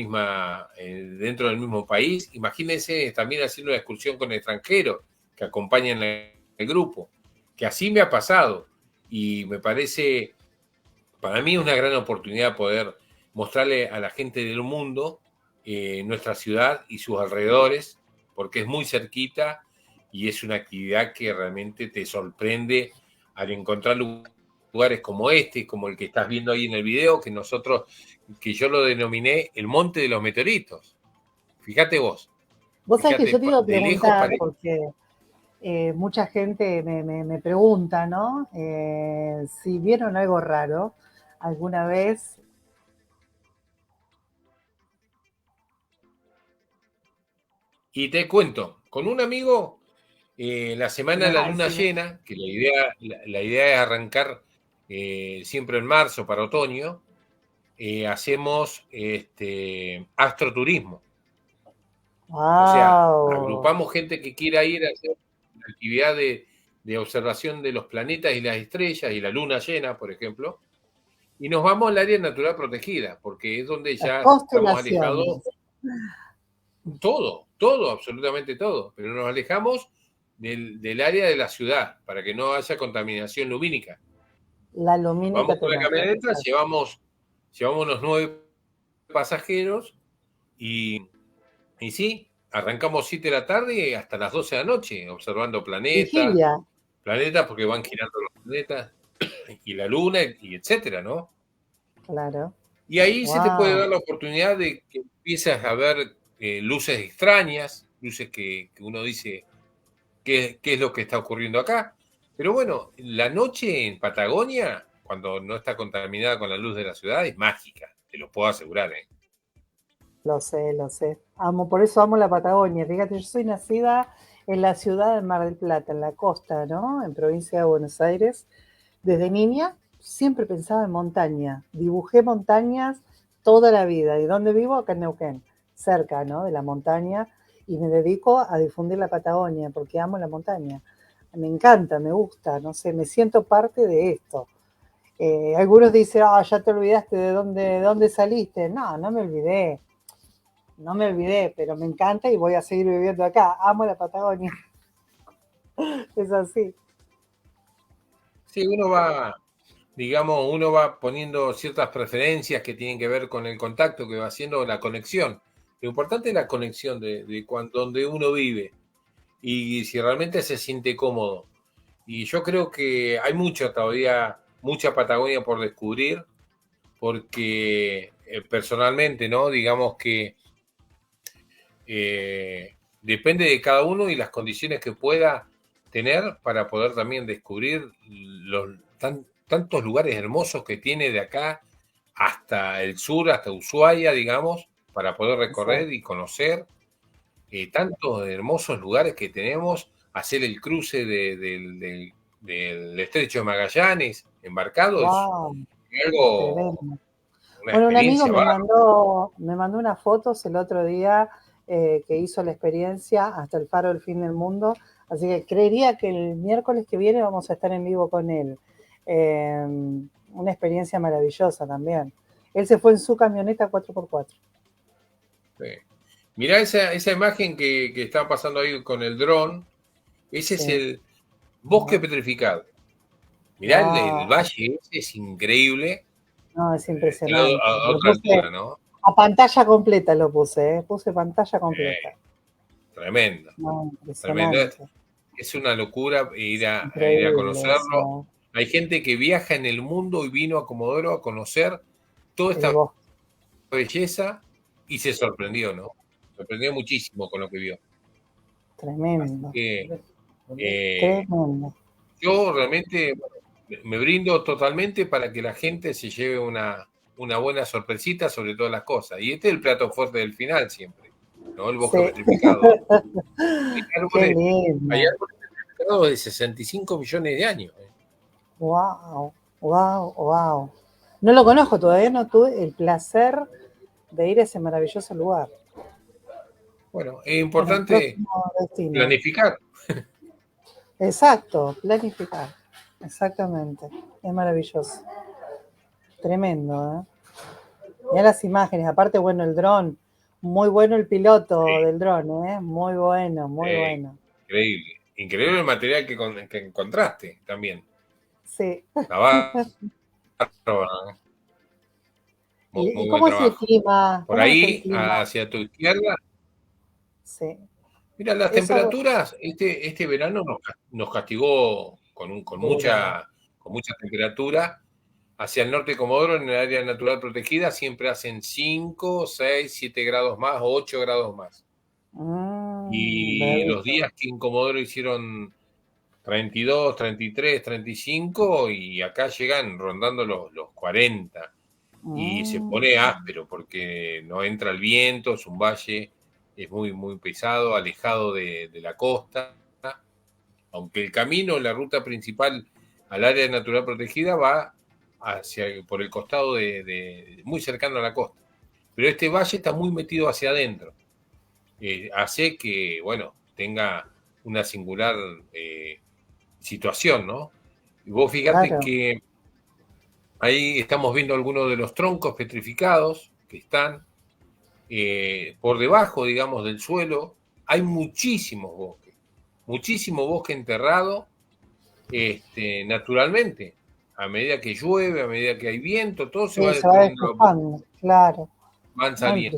mismo país. Imagínense también haciendo una excursión con extranjeros que acompañan el grupo, que así me ha pasado y me parece, para mí, una gran oportunidad poder mostrarle a la gente del mundo nuestra ciudad y sus alrededores, porque es muy cerquita y es una actividad que realmente te sorprende al encontrar lugares como este, como el que estás viendo ahí en el video, que yo lo denominé el Monte de los Meteoritos. Fíjate vos, Vos sabés que fíjate, yo te iba a de lejos preguntar, parece. porque mucha gente me pregunta, ¿no? Si vieron algo raro alguna vez. Y te cuento, con un amigo, la semana de la Ay, luna sí, llena, que la idea es arrancar siempre en marzo para otoño, hacemos astroturismo. O sea, wow. agrupamos gente que quiera ir a hacer una actividad de observación de los planetas y las estrellas y la luna llena, por ejemplo, y nos vamos al área natural protegida, porque es donde Las ya estamos alejados. constelaciones. Todo, absolutamente todo, pero nos alejamos del área de la ciudad para que no haya contaminación lumínica. La Vamos lumínica te con la mata. camioneta, llevamos unos 9 pasajeros y sí, arrancamos 7 de la tarde y hasta las 12 de la noche observando Vigilia, planetas porque van girando los planetas y la luna y etcétera, ¿no? claro. Y ahí se te puede dar Wow. la oportunidad de que empieces a ver luces extrañas, luces que uno dice, qué es lo que está ocurriendo acá. Pero bueno, la noche en Patagonia, cuando no está contaminada con la luz de la ciudad, es mágica, te lo puedo asegurar, ¿eh? Lo sé, lo sé. Amo, por eso amo la Patagonia. Fíjate, yo soy nacida en la ciudad de Mar del Plata, en la costa, ¿no? En provincia de Buenos Aires. Desde niña siempre pensaba en montaña. Dibujé montañas toda la vida. ¿Y dónde vivo? Acá en Neuquén, cerca, ¿no? De la montaña. Y me dedico a difundir la Patagonia porque amo la montaña. Me encanta, me gusta, no sé, me siento parte de esto. Algunos dicen, ah, ya te olvidaste de dónde saliste. No, no me olvidé, no me olvidé, pero me encanta y voy a seguir viviendo acá. Amo la Patagonia, es así. Sí, uno va poniendo ciertas preferencias que tienen que ver con el contacto que va haciendo la conexión. Lo importante es la conexión donde uno vive y si realmente se siente cómodo. Y yo creo que hay todavía mucha Patagonia por descubrir, porque personalmente, ¿no? Digamos que depende de cada uno y las condiciones que pueda tener para poder también descubrir tantos lugares hermosos que tiene de acá hasta el sur, hasta Ushuaia, digamos, para poder recorrer y conocer tantos hermosos lugares que tenemos, hacer el cruce del Estrecho de Magallanes embarcado, Wow, es algo, tremendo. una Bueno, un amigo experiencia me mandó unas fotos el otro día que hizo la experiencia hasta el Faro del Fin del Mundo, así que creería que el miércoles que viene vamos a estar en vivo con él. Una experiencia maravillosa también. Él se fue en su camioneta 4x4. Sí. Mirá esa imagen que está pasando ahí con el dron, ese es el bosque petrificado. Mirá el valle, ese es increíble. No, es impresionante. A otra altura, ¿no? A pantalla completa lo puse, puse pantalla completa. Tremendo. No, Tremendo. impresionante. Es una locura ir a conocerlo. Eso. Hay gente que viaja en el mundo y vino a Comodoro a conocer toda esta belleza y se sorprendió, ¿no? Sorprendió muchísimo con lo que vio. Tremendo. Tremendo. Yo realmente me brindo totalmente para que la gente se lleve una buena sorpresita sobre todas las cosas. Y este es el plato fuerte del final siempre, ¿no? El bosque petrificado. Hay árboles petrificados de 65 millones de años. Wow, wow, wow. No lo conozco, todavía no tuve el placer de ir a ese maravilloso lugar. Bueno, es importante planificar. Exacto, planificar. Exactamente. Es maravilloso. Tremendo, ¿eh? Mirá las imágenes. Aparte, bueno, el dron. Muy bueno el piloto del dron, ¿eh? Muy bueno, muy bueno. Increíble. Increíble el material que encontraste también. Sí. Muy cómo es el clima? Por ahí, hacia tu izquierda. Sí. Mira, las temperaturas, este verano nos castigó con mucha temperatura. Hacia el norte de Comodoro, en el área natural protegida, siempre hacen 5, 6, 7 grados más, 8 grados más. Y los días que en Comodoro hicieron 32, 33, 35, y acá llegan rondando los 40. Y se pone áspero porque no entra el viento, es un valle, es muy, muy pesado, alejado de la costa. Aunque el camino, la ruta principal al área natural protegida va por el costado muy cercano a la costa. Pero este valle está muy metido hacia adentro. Hace que, bueno, tenga una singular situación, ¿no? Y vos fíjate que ahí estamos viendo algunos de los troncos petrificados que están por debajo, digamos, del suelo. Hay muchísimo bosque enterrado, naturalmente. A medida que llueve, a medida que hay viento, todo se va despejando, claro. Van saliendo.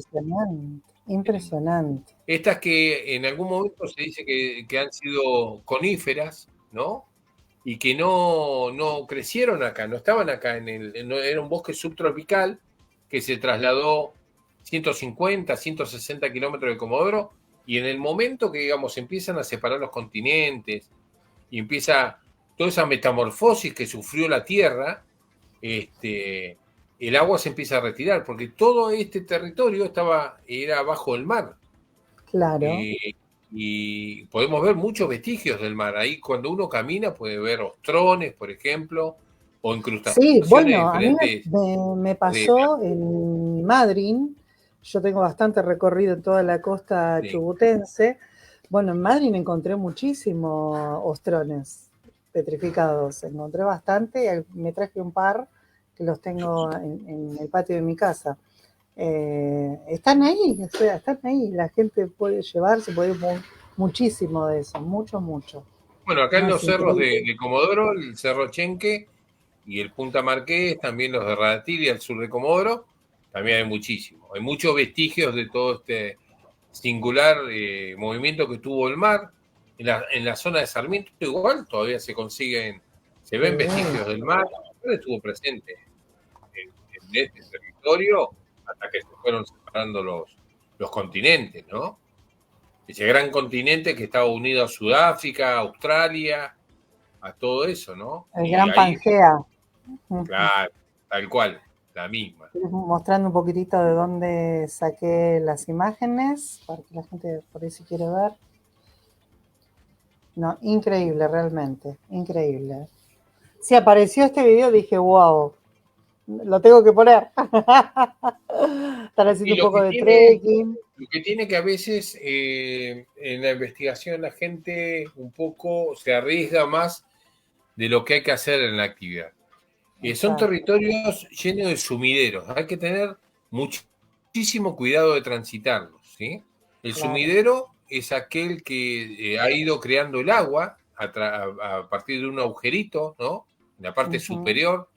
Impresionante. Estas que en algún momento se dice que han sido coníferas, ¿no? Y que no crecieron acá, no estaban acá, era un bosque subtropical que se trasladó 150, 160 kilómetros de Comodoro, y en el momento que, digamos, empiezan a separar los continentes y empieza toda esa metamorfosis que sufrió la Tierra, el agua se empieza a retirar, porque todo este territorio era bajo el mar. Claro. Y podemos ver muchos vestigios del mar. Ahí cuando uno camina puede ver ostrones, por ejemplo, o incrustaciones. Sí, bueno, a mí me pasó en Madryn. Yo tengo bastante recorrido en toda la costa chubutense. Bueno, en Madryn encontré muchísimos ostrones petrificados. Encontré bastante, me traje un par que los tengo en el patio de mi casa. Están ahí, o sea, están ahí. La gente puede llevarse, puede ir muchísimo de eso, mucho. Bueno, acá en los cerros de Comodoro, el Cerro Chenque y el Punta Marqués, también los de Radatili al sur de Comodoro, también hay muchísimo. Hay muchos vestigios de todo este singular movimiento que tuvo el mar. En la zona de Sarmiento igual todavía se ven vestigios del mar. Estuvo presente en este territorio hasta que se fueron separando los continentes, ¿no? ese gran continente que estaba unido a Sudáfrica, Australia, a todo eso, ¿no? El Y gran ahí, Pangea. Ujú. claro, tal cual, la misma. Mostrando un poquitito de dónde saqué las imágenes, para que la gente por ahí si quiere ver. No, increíble, realmente, increíble. Si apareció este video dije, wow, lo tengo que poner. Están haciendo Y un poco de trekking. lo que tiene que a veces en la investigación la gente un poco se arriesga más de lo que hay que hacer en la actividad. Son Exacto. territorios llenos de sumideros, hay que tener muchísimo cuidado de transitarlos, ¿sí? El Claro. sumidero es aquel que ha ido creando el agua a partir de un agujerito, ¿no? En la parte superior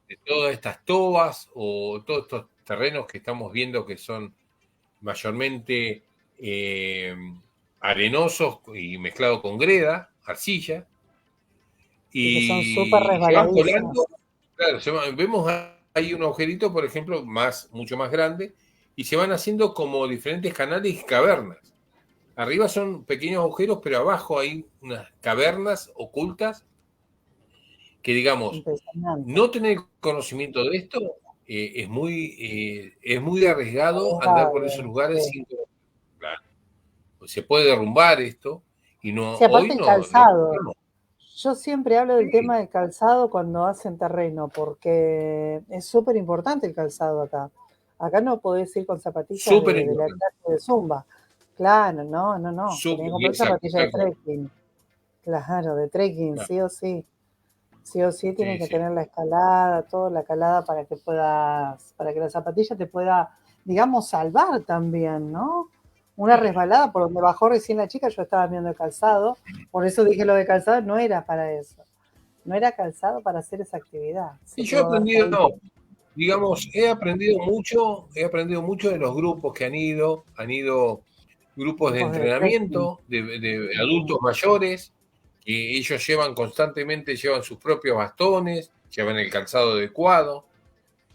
de todas estas tobas o todos estos terrenos que estamos viendo que son mayormente arenosos y mezclados con greda, arcilla, Y que son súper y se van resbaladizos. colando. Claro, vemos ahí un agujerito, por ejemplo, mucho más grande, y se van haciendo como diferentes canales y cavernas. Arriba son pequeños agujeros, pero abajo hay unas cavernas ocultas que, digamos, Impresionante. no tener conocimiento de esto es muy arriesgado andar por esos lugares Sí. sin claro. Se puede derrumbar esto y no, Sí, aparte hoy el no calzado. podemos. Yo siempre hablo del Sí, tema del calzado cuando hacen terreno, porque es súper importante el calzado acá. Acá no podés ir con zapatillas súper de la importante. clase de Zumba. Claro, no. Tenés que comprar Exacto, zapatillas tal de cual. trekking. Claro, de trekking, Claro, sí o sí. Sí o sí tienen sí, que sí. tener la escalada, toda la calada para que puedas, para que la zapatilla te pueda, digamos, salvar también, ¿no? Una resbalada por donde bajó recién la chica, yo estaba viendo el calzado, por eso dije lo de calzado, no era para eso. No era calzado para hacer esa actividad. Y Siempre yo he va a haber aprendido, caídas. digamos, he aprendido mucho de los grupos que han ido grupos de Grupos de trekking. entrenamiento de adultos mayores, que ellos llevan sus propios bastones, llevan el calzado adecuado,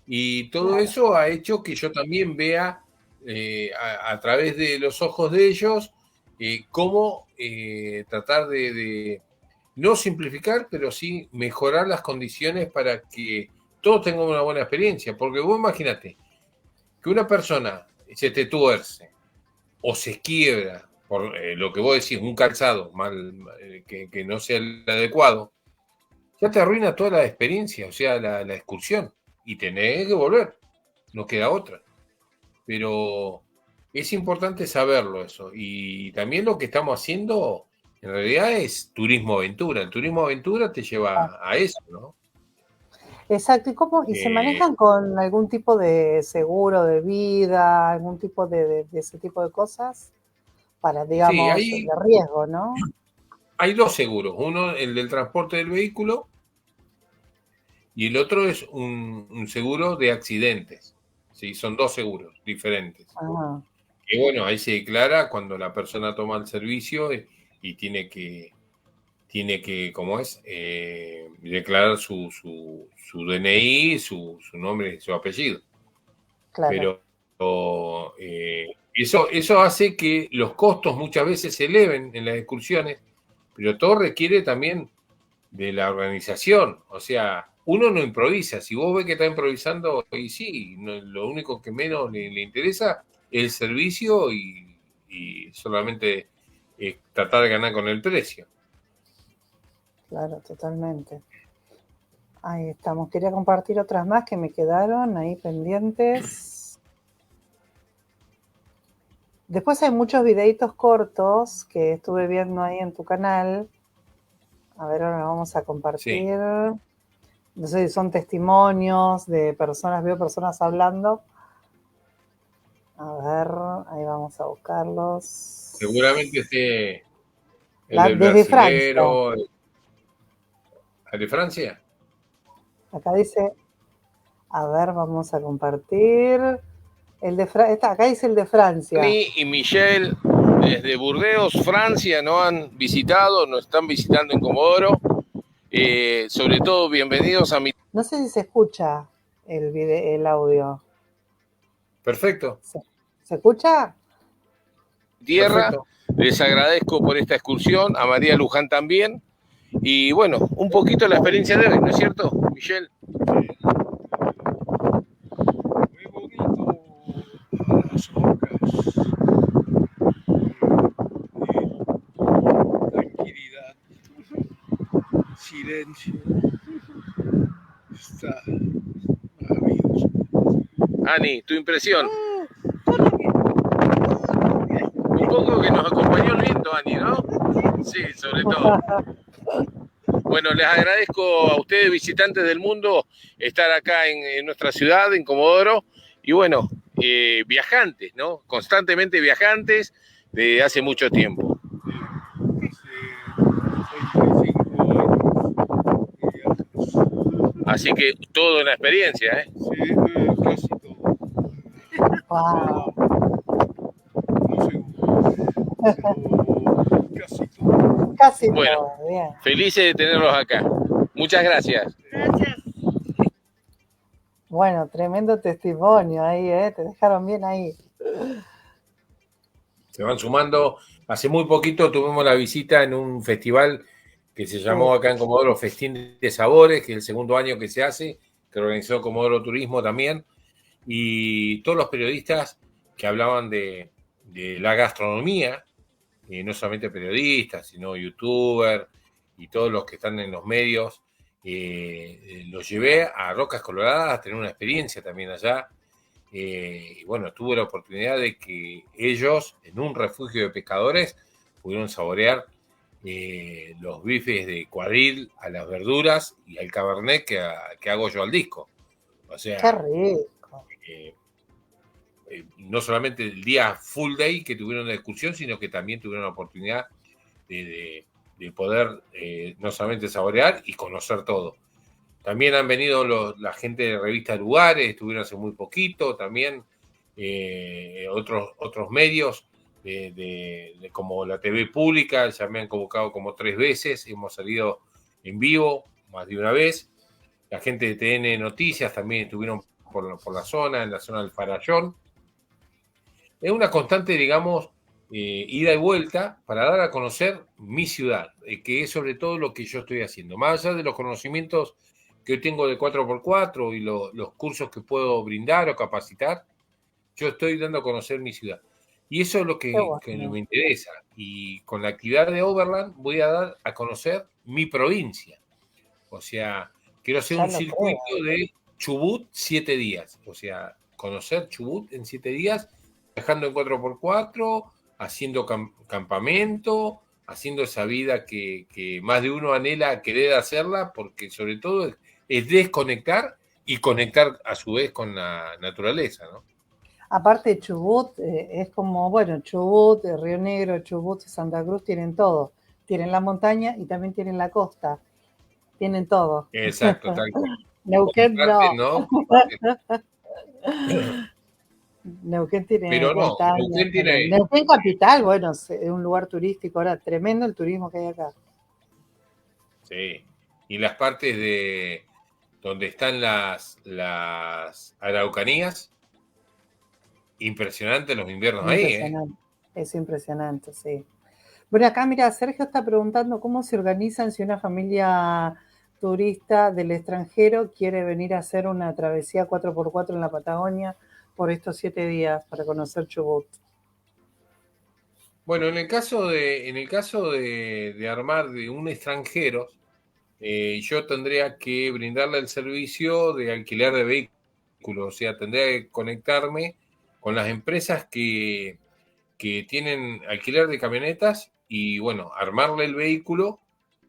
y todo Claro, eso ha hecho que yo también vea a través de los ojos de ellos cómo tratar de no simplificar, pero sí mejorar las condiciones para que todos tengamos una buena experiencia. Porque vos imagínate que una persona se te tuerce o se quiebra por lo que vos decís, un calzado que no sea el adecuado, ya te arruina toda la experiencia, o sea, la excursión. Y tenés que volver, no queda otra. Pero es importante saberlo eso. Y también lo que estamos haciendo en realidad es turismo aventura. El turismo aventura te lleva a eso, ¿no? exacto. ¿Y se Eh, manejan con algún tipo de seguro de vida, algún tipo de ese tipo de cosas? Para, sí, digamos, de riesgo, ¿no? hay dos seguros. Uno, el del transporte del vehículo, y el otro es un seguro de accidentes. Sí, son dos seguros diferentes. Ajá, Y bueno, ahí se declara cuando la persona toma el servicio y tiene que, ¿cómo es? Declarar su DNI, su nombre y su apellido. claro. Pero eso hace que los costos muchas veces se eleven en las excursiones, pero todo requiere también de la organización. O sea, uno no improvisa. Si vos ves que está improvisando, y sí, lo único que menos le interesa es el servicio y solamente tratar de ganar con el precio. Claro, totalmente. Ahí estamos. Quería compartir otras más que me quedaron ahí pendientes. Después hay muchos videitos cortos que estuve viendo ahí en tu canal. A ver, ahora vamos a Sí. compartir. No sé si son testimonios de personas, veo personas hablando. A ver, ahí vamos a Seguramente buscarlos. esté el del Desde Francia. brasilero, el de Francia. Acá dice, a ver, vamos a compartir. Acá dice el de Francia. Dani y Michelle desde Burdeos, Francia, nos están visitando en Comodoro. Sobre todo, bienvenidos a mi... No sé si se escucha el audio. Perfecto. ¿Se escucha? tierra. Perfecto. Les agradezco por esta excursión, a María Luján también. Y bueno, un poquito la experiencia de hoy, ¿no es cierto, Michelle? Muy bonito las rocas, tranquilidad, silencio, está maravilloso. Ani, tu impresión. Un poco que nos acompañó el viento, Ani, ¿no? Sí, sobre todo. Bueno, les agradezco a ustedes, visitantes del mundo, estar acá en nuestra ciudad, en Comodoro. Y bueno, viajantes, ¿no? Constantemente viajantes de hace mucho tiempo. Hace 35 años de viajes. Así que todo una experiencia, ¿eh? Sí, casi todo. Wow. No sé, pero casi todo. Casi Bueno. todo, bien. Felices de tenerlos acá. Muchas gracias. Bueno, tremendo testimonio ahí, te dejaron bien ahí. Se van sumando. Hace muy poquito tuvimos la visita en un festival que se llamó acá en Comodoro Festín de Sabores, que es el segundo año que se hace, que organizó Comodoro Turismo también, y todos los periodistas que hablaban de la gastronomía, no solamente periodistas, sino youtubers y todos los que están en los medios, los llevé a Rocas Coloradas a tener una experiencia también allá. Y bueno, tuve la oportunidad de que ellos, en un refugio de pescadores, pudieron saborear los bifes de cuadril a las verduras y al cabernet que hago yo al disco. O sea, qué rico. No solamente el día full day que tuvieron de excursión, sino que también tuvieron la oportunidad de poder no solamente saborear y conocer todo. También han venido la gente de Revista Lugares, estuvieron hace muy poquito, también otros medios como la TV pública, ya me han convocado como 3 veces, hemos salido en vivo más de una vez. La gente de TN Noticias también estuvieron por la zona, en la zona del Farallón. Es una constante, digamos, ida y vuelta para dar a conocer mi ciudad, que es sobre todo lo que yo estoy haciendo. Más allá de los conocimientos que hoy tengo de 4x4 y los cursos que puedo brindar o capacitar, yo estoy dando a conocer mi ciudad. Y eso es lo que me interesa. Y con la actividad de Overland voy a dar a conocer mi provincia. O sea, quiero hacer un circuito de Chubut 7 días. O sea, conocer Chubut en 7 días, viajando en 4x4, haciendo campamento, haciendo esa vida que más de uno anhela querer hacerla, porque sobre todo es desconectar y conectar a su vez con la naturaleza, ¿no? Aparte Chubut es como, bueno, Chubut, Río Negro, Chubut, Santa Cruz tienen todo. Tienen la montaña y también tienen la costa. Tienen todo. Exacto, tal cual. Neuquén no. ¿no? Neuquén tiene Pero no, montaña. Neuquén tiene... Neuquén capital, bueno, es un lugar turístico. Ahora, tremendo el turismo que hay acá. Sí. Y las partes de donde están las araucanías, impresionante los inviernos ahí, Es impresionante, sí. Bueno, acá mira, Sergio está preguntando cómo se organizan si una familia turista del extranjero quiere venir a hacer una travesía 4x4 en la Patagonia por estos 7 días para conocer Chubut. Bueno, en el caso de armar de un extranjero, yo tendría que brindarle el servicio de alquiler de vehículos, o sea, tendría que conectarme con las empresas que tienen alquiler de camionetas y, bueno, armarle el vehículo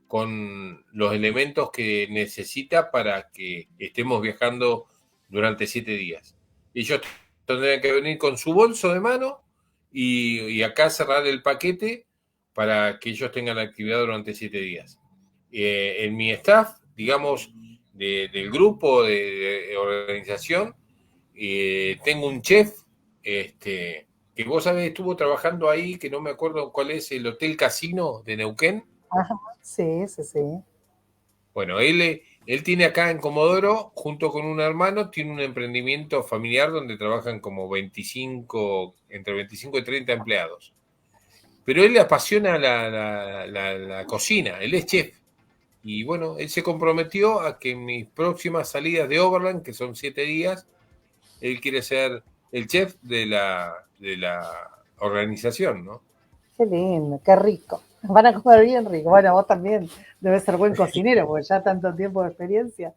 con los elementos que necesita para que estemos viajando durante 7 días. Ellos tendrían que venir con su bolso de mano y acá cerrar el paquete para que ellos tengan la actividad durante 7 días. En mi staff, digamos, del grupo de organización, tengo un chef, que vos sabés, estuvo trabajando ahí, que no me acuerdo cuál es, el Hotel Casino de Neuquén. Ajá, sí. Bueno, él tiene acá en Comodoro, junto con un hermano, tiene un emprendimiento familiar donde trabajan como entre 25 y 30 empleados. pero él le apasiona la cocina, él es chef. Y bueno, él se comprometió a que en mis próximas salidas de Overland, que son 7 días, él quiere ser el chef de la organización, ¿no? Qué lindo, qué rico. Van a comer bien rico. Bueno, vos también debes ser buen cocinero, porque ya tanto tiempo de experiencia.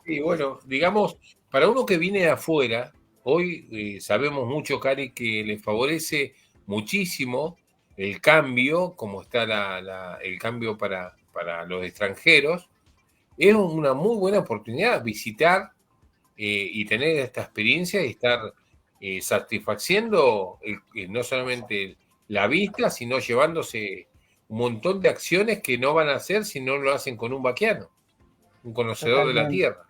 Y bueno, digamos, para uno que viene de afuera, hoy sabemos mucho, Cari, que le favorece muchísimo el cambio, como está el cambio para los extranjeros. Es una muy buena oportunidad visitar y tener esta experiencia y estar satisfaciendo no solamente la vista, sino llevándose un montón de acciones que no van a hacer si no lo hacen con un vaquiano, un conocedor de la Totalmente. tierra.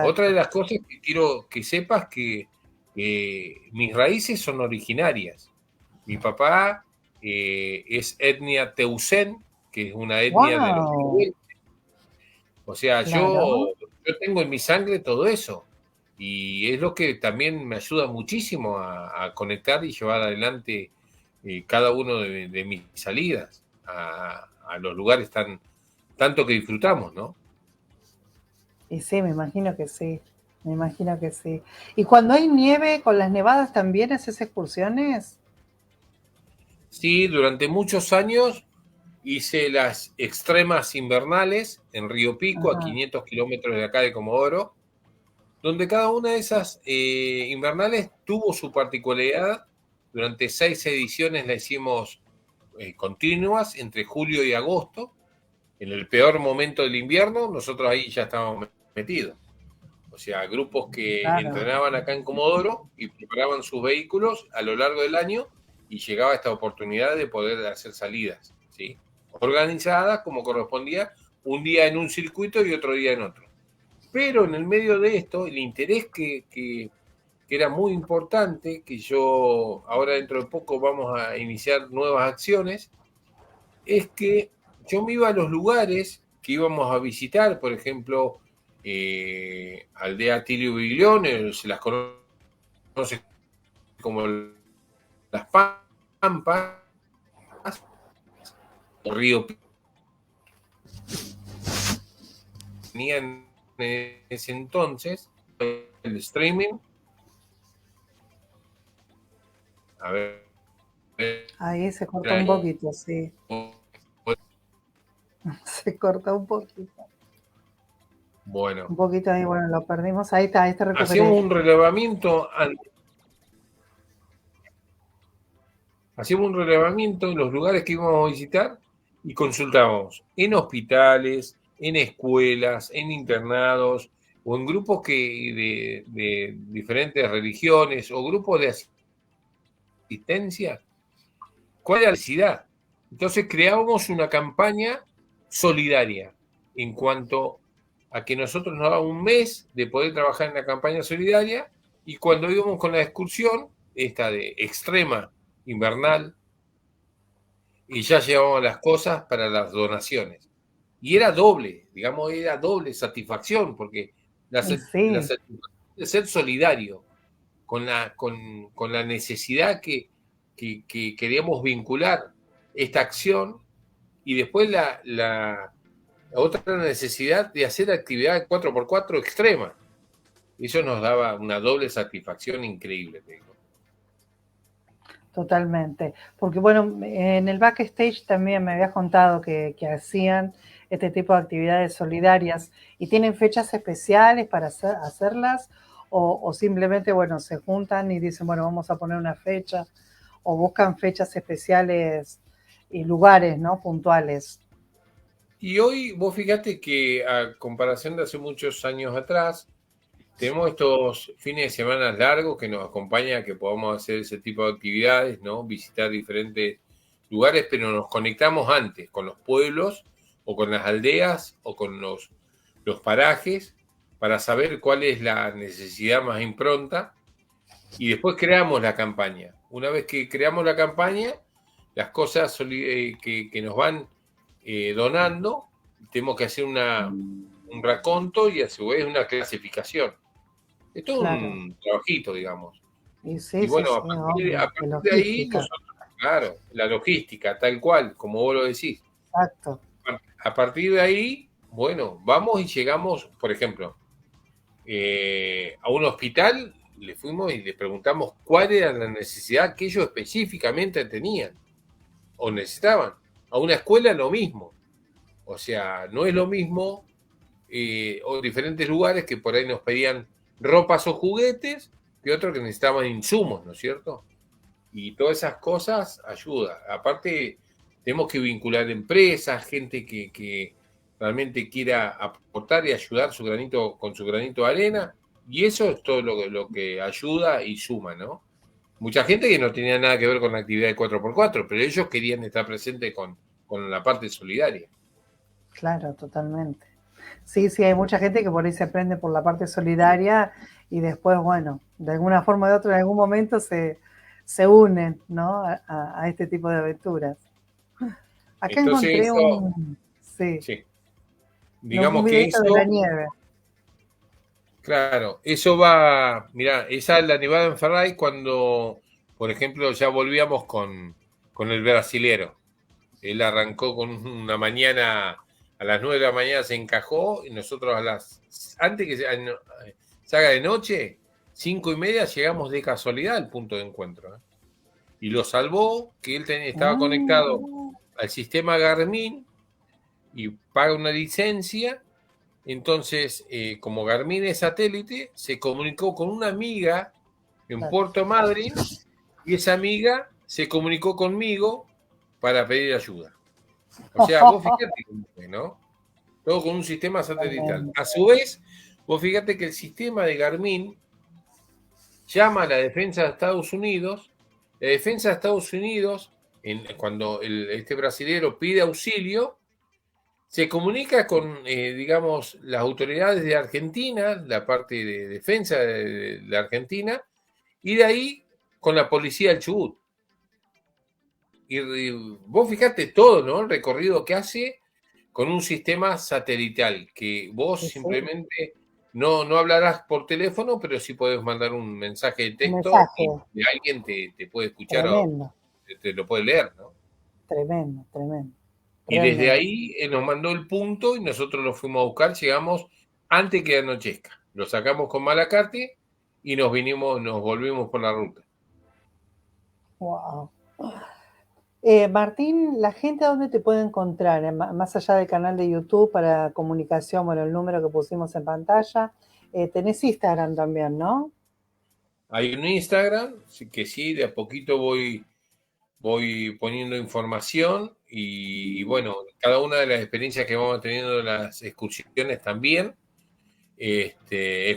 Otra de Exacto. las cosas que quiero que sepas que mis raíces son originarias. Mi papá es etnia Teucén, que es una etnia de los Wow, Tehuelches. O sea, claro. yo tengo en mi sangre todo eso. Y es lo que también me ayuda muchísimo a conectar y llevar adelante cada uno de mis salidas a los lugares tanto que disfrutamos, ¿no? Y sí, me imagino que sí. Me imagino que sí. ¿Y cuando hay nieve, con las nevadas también haces excursiones? Sí, durante muchos años hice las extremas invernales en Río Pico, a Ajá. 500 kilómetros de acá de Comodoro, donde cada una de esas invernales tuvo su particularidad. Durante 6 ediciones la hicimos continuas entre julio y agosto. En el peor momento del invierno, nosotros ahí ya estábamos metidos. O sea, grupos que Claro, entrenaban acá en Comodoro y preparaban sus vehículos a lo largo del año y llegaba esta oportunidad de poder hacer salidas, ¿sí? Organizadas como correspondía, un día en un circuito y otro día en otro. Pero en el medio de esto, el interés que era muy importante, que yo ahora dentro de poco vamos a iniciar nuevas acciones, es que yo me iba a los lugares que íbamos a visitar, por ejemplo, Aldea Tilio Biglione, se las conoce como las Pampas, o Río tenía en ese entonces el streaming. A ver, ahí se cortó un ahí. poquito, sí. Se cortó un poquito. Un Bueno, poquito ahí, bueno, lo perdimos. Ahí te recuperé. hacíamos un relevamiento en los lugares que íbamos a visitar y consultábamos en hospitales, en escuelas, en internados o en grupos de diferentes religiones o grupos de asistencia. ¿Cuál era la necesidad? Entonces creábamos una campaña solidaria en cuanto a que nosotros nos daba un mes de poder trabajar en la campaña solidaria y cuando íbamos con la excursión, esta de extrema invernal, y ya llevábamos las cosas para las donaciones. Y era doble, digamos, era doble satisfacción, porque Y la sí, satisfacción de ser solidario con la necesidad que queríamos vincular esta acción y después la otra necesidad de hacer actividad 4x4 extrema. Eso nos daba una doble satisfacción increíble, te digo. totalmente. Porque bueno, en el backstage también me habías contado que hacían este tipo de actividades solidarias y tienen fechas especiales para hacerlas o simplemente, bueno, se juntan y dicen, bueno, vamos a poner una fecha o buscan fechas especiales y lugares, ¿no? Puntuales. Y hoy vos fíjate que a comparación de hace muchos años atrás, tenemos estos fines de semana largos que nos acompañan a que podamos hacer ese tipo de actividades, ¿no? Visitar diferentes lugares, pero nos conectamos antes con los pueblos o con las aldeas o con los parajes para saber cuál es la necesidad más impronta y después creamos la campaña. Una vez que creamos la campaña, las cosas que nos van donando, tenemos que hacer un raconto y a su vez una clasificación. Esto es Claro. un trabajito, digamos. Y Y sí, bueno, sí, a obvio, de partir de ahí, logística, nosotros, claro, la logística, tal cual, como vos lo decís. exacto. A partir de ahí, bueno, vamos y llegamos, por ejemplo, a un hospital, le fuimos y le preguntamos cuál era la necesidad que ellos específicamente tenían o necesitaban. A una escuela lo mismo. O sea, no es lo mismo, o diferentes lugares que por ahí nos pedían ropas o juguetes que otros que necesitaban insumos, ¿no es cierto? Y todas esas cosas ayuda. Aparte, tenemos que vincular empresas, gente que realmente quiera aportar y ayudar su granito, con su granito de arena, y eso es todo lo que ayuda y suma, ¿no? Mucha gente que no tenía nada que ver con la actividad de 4x4, pero ellos querían estar presentes con la parte solidaria. Claro, totalmente. Sí, sí, hay mucha gente que por ahí se prende por la parte solidaria y después, bueno, de alguna forma o de otra, en algún momento se unen, ¿no? A este tipo de aventuras. Acá Entonces encontré eso, sí, sí, un digamos que videito de la eso, nieve. claro, eso va, mira, esa es la nevada en Ferrari cuando, por ejemplo, ya volvíamos con el brasilero. Él arrancó con una mañana, a las 9 de la mañana se encajó y nosotros antes que se haga de noche, 5:30 llegamos de casualidad al punto de encuentro. ¿Eh? Y lo salvó, que él estaba conectado Ah, al sistema Garmin y paga una licencia. Entonces, como Garmin es satélite, se comunicó con una amiga en claro. Puerto Madryn y esa amiga se comunicó conmigo para pedir ayuda. O sea, vos fíjate, ¿no? Todo con un sistema satelital. A su vez, vos fíjate que el sistema de Garmin llama a la defensa de Estados Unidos. La defensa de Estados Unidos, cuando este brasilero pide auxilio, se comunica con, digamos, las autoridades de Argentina, la parte de defensa de la Argentina, y de ahí con la policía del Chubut. Y vos fijate todo, ¿no? El recorrido que hace con un sistema satelital, que vos Sí, sí, simplemente no hablarás por teléfono, pero sí podés mandar un mensaje de un texto mensaje. y alguien te puede escuchar o Tremendo, te lo puede leer, ¿no? tremendo, tremendo. Y desde Realmente. ahí nos mandó el punto y nosotros lo fuimos a buscar, llegamos antes que anochezca. Lo sacamos con Malacate y nos volvimos por la ruta. Wow. Martín, ¿la gente a dónde te puede encontrar? Más allá del canal de YouTube para comunicación, bueno, el número que pusimos en pantalla. Tenés Instagram también, ¿no? Hay un Instagram, que sí, de a poquito voy poniendo información y bueno, cada una de las experiencias que vamos teniendo en las excursiones también, es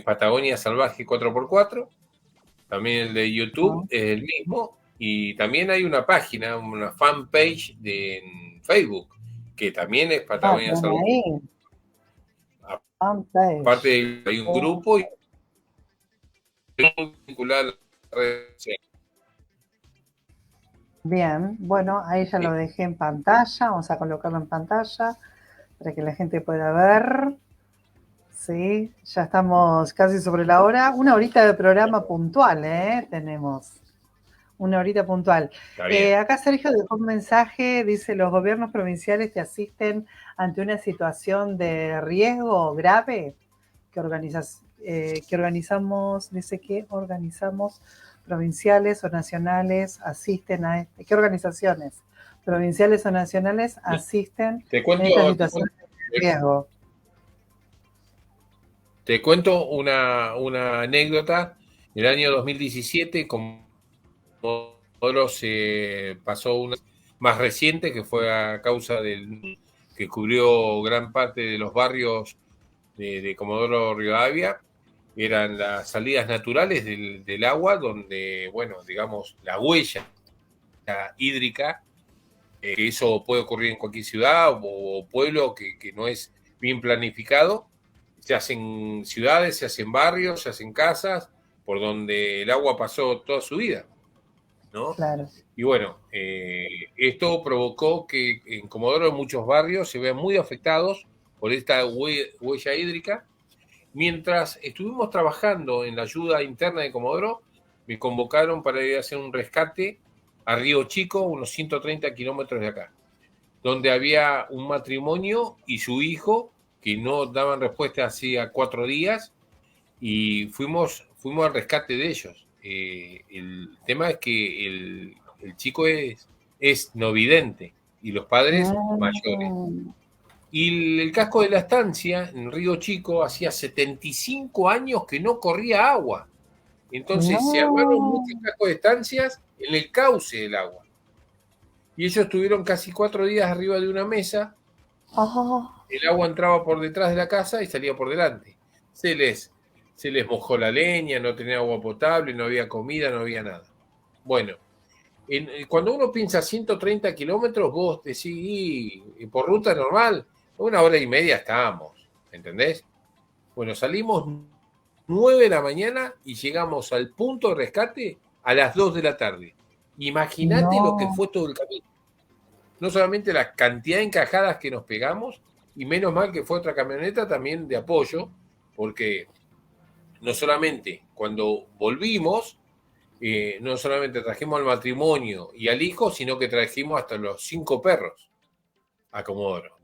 Patagonia Salvaje 4x4, también el de YouTube Ah, es el mismo y también hay una página, una fanpage en Facebook, que también es Patagonia tenés Salvaje. ahí, fanpage. Aparte hay un grupo y vinculado a las redes sociales. Bien, bueno, ahí ya lo Sí. dejé en pantalla, vamos a colocarlo en pantalla para que la gente pueda ver. Sí, ya estamos casi sobre la hora. Una horita de programa puntual, ¿eh? Tenemos. Una horita puntual. Está bien. Acá Sergio dejó un mensaje, dice, los gobiernos provinciales te asisten ante una situación de riesgo grave que organizamos, dice que organizamos provinciales o nacionales asisten a este, ¿qué organizaciones provinciales o nacionales asisten Te en cuento, estas te situaciones cuento, de riesgo? te cuento una anécdota. El año 2017, como Comodoro se pasó una más reciente, que fue a causa que cubrió gran parte de los barrios de Comodoro Rivadavia. Eran las salidas naturales del agua, donde, bueno, digamos, la huella hídrica, que eso puede ocurrir en cualquier ciudad o pueblo que no es bien planificado. Se hacen ciudades, se hacen barrios, se hacen casas, por donde el agua pasó toda su vida, ¿no? Claro. Y bueno, esto provocó que en Comodoro muchos barrios se vean muy afectados por esta huella hídrica. Mientras estuvimos trabajando en la ayuda interna de Comodoro, me convocaron para ir a hacer un rescate a Río Chico, unos 130 kilómetros de acá, donde había un matrimonio y su hijo que no daban respuesta hacía 4 días y fuimos al rescate de ellos. El tema es que el chico es no vidente y los padres mayores. Mm, Y el casco de la estancia en Río Chico hacía 75 años que no corría agua. Entonces se armaron no. muchos cascos de estancias en el cauce del agua. Y ellos estuvieron casi 4 días arriba de una mesa. Ah, El agua entraba por detrás de la casa y salía por delante. Se les mojó la leña, no tenía agua potable, no había comida, no había nada. Bueno, cuando uno piensa 130 kilómetros, vos decís, y por ruta normal, 1 hora y media estábamos, ¿entendés? Bueno, salimos 9 de la mañana y llegamos al punto de rescate a las 2 de la tarde. Imagínate lo que no. fue todo el camino. No solamente la cantidad de encajadas que nos pegamos, y menos mal que fue otra camioneta también de apoyo, porque no solamente cuando volvimos, no solamente trajimos al matrimonio y al hijo, sino que trajimos hasta los 5 perros a Comodoro,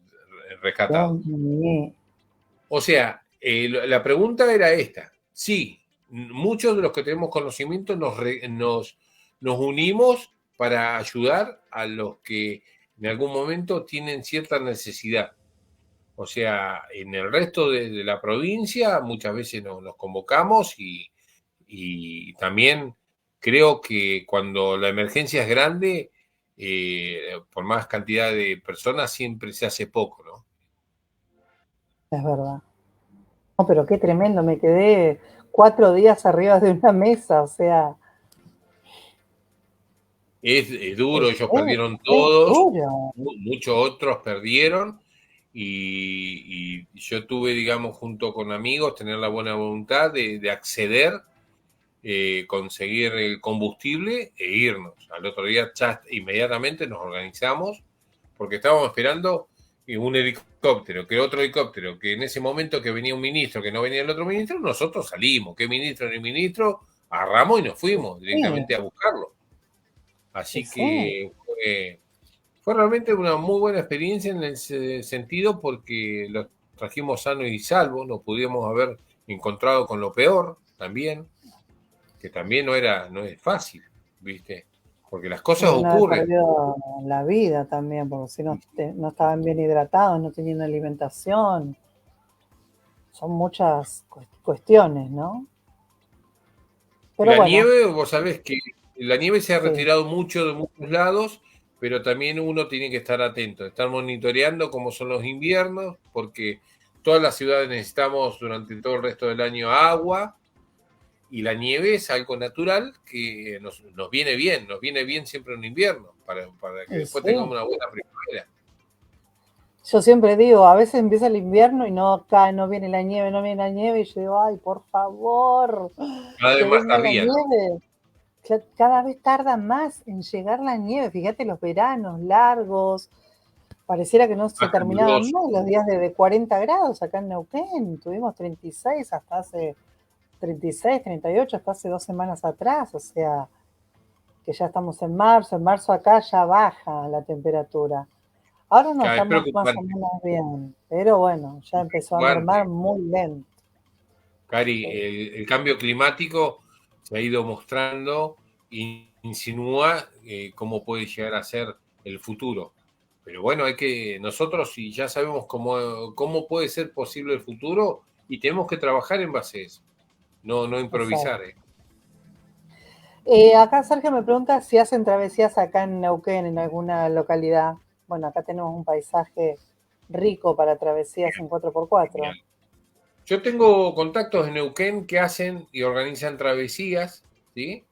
rescatados. Dios mío. O sea, la pregunta era esta. Sí, muchos de los que tenemos conocimiento nos unimos para ayudar a los que en algún momento tienen cierta necesidad. O sea, en el resto de la provincia muchas veces nos convocamos y también creo que cuando la emergencia es grande, por más cantidad de personas siempre se hace poco, ¿no? Es verdad. No, pero qué tremendo, me quedé 4 días arriba de una mesa, o sea, Es duro, es, ellos es- perdieron es todos, duro. muchos otros perdieron y yo tuve, digamos, junto con amigos, tener la buena voluntad de acceder, conseguir el combustible e irnos. Al otro día ya inmediatamente nos organizamos porque estábamos esperando un helicóptero, que otro helicóptero, que en ese momento que venía un ministro, que no venía el otro ministro, nosotros salimos, qué ministro ni ministro, agarramos y nos fuimos Sí, directamente a buscarlo. y Así sí, que fue realmente una muy buena experiencia en el sentido porque los trajimos sanos y salvos, nos pudimos haber encontrado con lo peor también, que también no es fácil, ¿viste? Porque las cosas pudieron haber ocurren. perdido la vida también, porque si no, no estaban bien hidratados, no tenían alimentación, son muchas cuestiones, ¿no? Pero La bueno, nieve, vos sabés que la nieve se ha sí, retirado mucho de muchos lados, pero también uno tiene que estar atento, estar monitoreando cómo son los inviernos, porque todas las ciudades necesitamos durante todo el resto del año agua, y la nieve es algo natural que nos viene bien siempre en invierno, para que y después tengamos sí. una buena primavera. Yo siempre digo, a veces empieza el invierno y no cae, no viene la nieve, no viene la nieve, y yo digo, ay, por favor, Cada que vez más venga la tardía, ¿no? nieve. Cada vez tarda más en llegar la nieve, fíjate los veranos largos, pareciera que no se Más terminaban caluroso. más, los días de 40 grados acá en Neuquén, tuvimos 36 hasta hace 36, 38 hasta hace 2 semanas atrás, o sea, que ya estamos en marzo acá ya baja la temperatura. Ahora no, Cada vez estamos más o preocupante, menos bien, pero bueno, ya empezó a preocupante. mermar muy lento. Cari, Sí, el cambio climático se ha ido mostrando e insinúa cómo puede llegar a ser el futuro. Pero bueno, nosotros si ya sabemos cómo puede ser posible el futuro y tenemos que trabajar en base a eso, no exacto. improvisar. Acá Sergio me pregunta si hacen travesías acá en Neuquén, en alguna localidad. Bueno, acá tenemos un paisaje rico para travesías en 4x4. Genial. Yo tengo contactos en Neuquén que hacen y organizan travesías, ¿sí?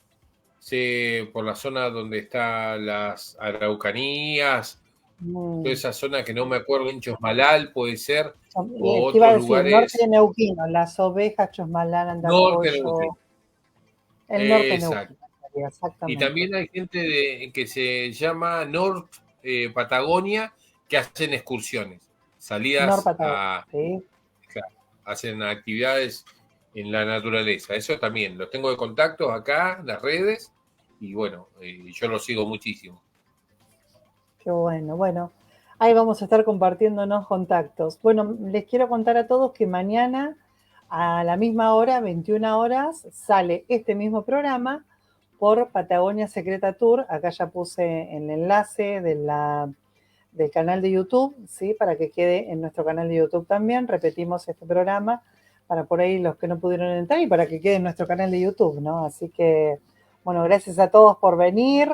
Sé por la zona donde están las Araucanías, toda Mm. esa zona que no me acuerdo, en Chosmalal puede ser, o Te iba a otros decir, norte de lugares Neuquino, Las Ovejas, Chosmalán, norte de Neuquén. Andacollo, el norte de Exacto. Neuquino, Y exactamente. también hay gente que se llama North Patagonia que hacen excursiones, salidas Patagonia, sí. claro, hacen actividades en la naturaleza. Eso también, los tengo de contactos acá, en las redes, y bueno, yo los sigo muchísimo. Qué bueno, bueno. Ahí vamos a estar compartiéndonos contactos. Bueno, les quiero contar a todos que mañana a la misma hora, 21 horas, sale este mismo programa por Patagonia Secreta Tour. Acá ya puse el enlace del canal de YouTube, ¿sí? Para que quede en nuestro canal de YouTube también. Repetimos este programa para por ahí los que no pudieron entrar y para que quede en nuestro canal de YouTube, ¿no? Así que, bueno, gracias a todos por venir.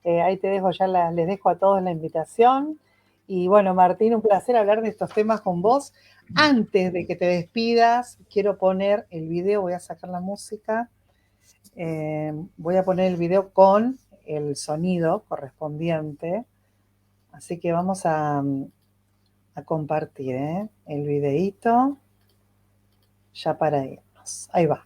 Ahí te dejo ya, les dejo a todos la invitación. Y bueno, Martín, un placer hablar de estos temas con vos. Antes de que te despidas, quiero poner el video, voy a sacar la música, voy a poner el video con el sonido correspondiente. Así que vamos a compartir el videíto ya para irnos. Ahí va.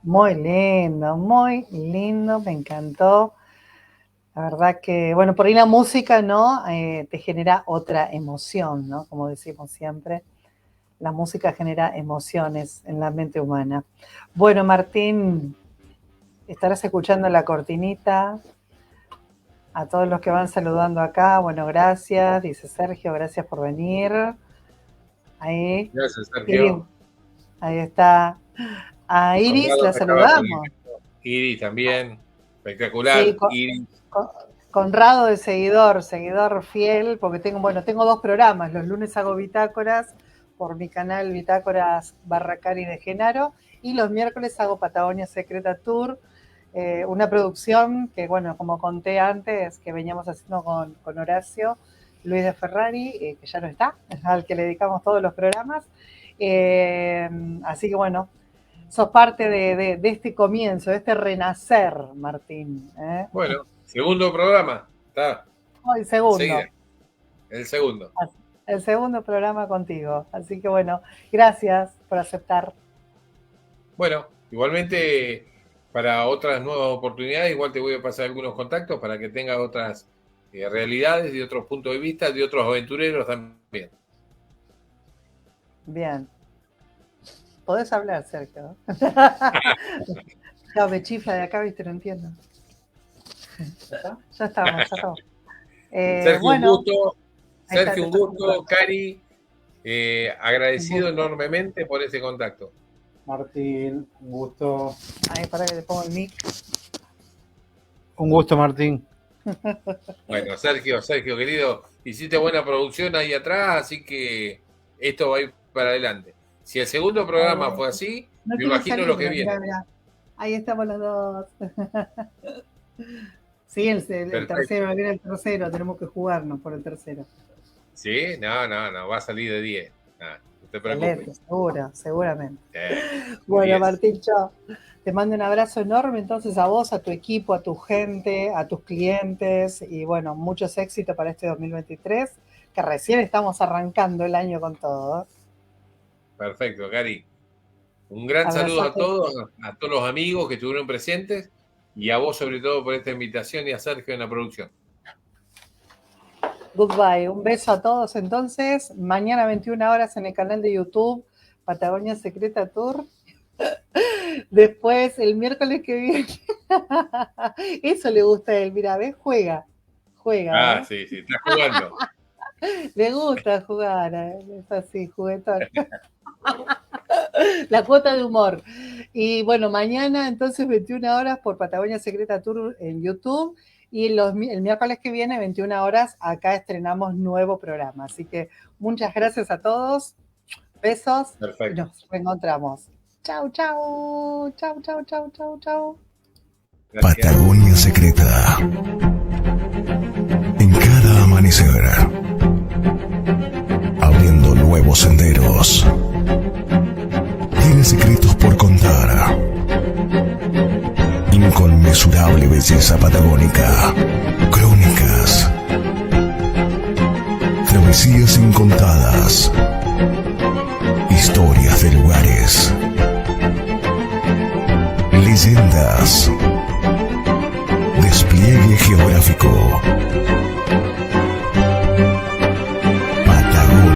Muy lindo, me encantó. La verdad que, bueno, por ahí la música, ¿no? Te genera otra emoción, ¿no? Como decimos siempre, la música genera emociones en la mente humana. Bueno, Martín, estarás escuchando la cortinita. A todos los que van saludando acá, bueno, gracias, dice Sergio, gracias por venir. Ahí. Gracias, Sergio. Ahí está. A Iris la saludamos. Iris también, espectacular. Sí, Iris. Conrado de seguidor fiel, porque tengo 2 programas. Los lunes hago bitácoras por mi canal Bitácoras Barracari de Genaro, y los miércoles hago Patagonia Secreta Tour, una producción que, bueno, como conté antes, que veníamos haciendo con Horacio Luis de Ferrari, que ya no está, al que le dedicamos todos los programas. Así que, bueno, sos parte de este comienzo, de este renacer, Martín. Bueno, segundo programa. Está. El segundo. Seguida. El segundo. El segundo programa contigo. Así que bueno, gracias por aceptar. Bueno, igualmente para otras nuevas oportunidades, igual te voy a pasar algunos contactos para que tengas otras realidades y otros puntos de vista de otros aventureros también. Bien. Podés hablar, Sergio. No, me chifla de acá, viste, no entiendo. Ya estamos. Sergio, bueno, un gusto. Sergio, un gusto. Cari, agradecido enormemente por ese contacto. Martín, un gusto. Ahí, para que le pongo el mic. Un gusto, Martín. Bueno, Sergio, querido, hiciste buena producción ahí atrás, así que esto va a ir para adelante. Si el segundo programa fue así, no me imagino salir, lo que viene. Mirá. Ahí estamos los dos. Sí, el tercero, viene el tercero, tenemos que jugarnos por el tercero. ¿Sí? No, va a salir de 10. No te preocupes. Seguramente. Bueno, 10. Martín, chao. Te mando un abrazo enorme entonces a vos, a tu equipo, a tu gente, a tus clientes, y bueno, muchos éxitos para este 2023, que recién estamos arrancando el año con todo. Perfecto, Cari. Un gran saludo a todos los amigos que estuvieron presentes, y a vos sobre todo por esta invitación, y a Sergio en la producción. Goodbye, un beso a todos entonces. Mañana 21 horas en el canal de YouTube, Patagonia Secreta Tour. Después, el miércoles que viene. Eso le gusta a él, mira, ¿ves? Juega. Sí, está jugando. Le gusta jugar, es así, juguetón. La cuota de humor. Y bueno, mañana entonces 21 horas por Patagonia Secreta Tour en YouTube y el miércoles que viene 21 horas acá estrenamos nuevo programa. Así que muchas gracias a todos, besos y Perfecto. nos reencontramos. Chau, chau, chau, chau, chau, chau, chau. Gracias. Patagonia Secreta. En cada amanecer, abriendo nuevos senderos. Tiene secretos por contar. Inconmensurable belleza patagónica. Crónicas. Travesías incontadas. Historias de lugares. Leyendas.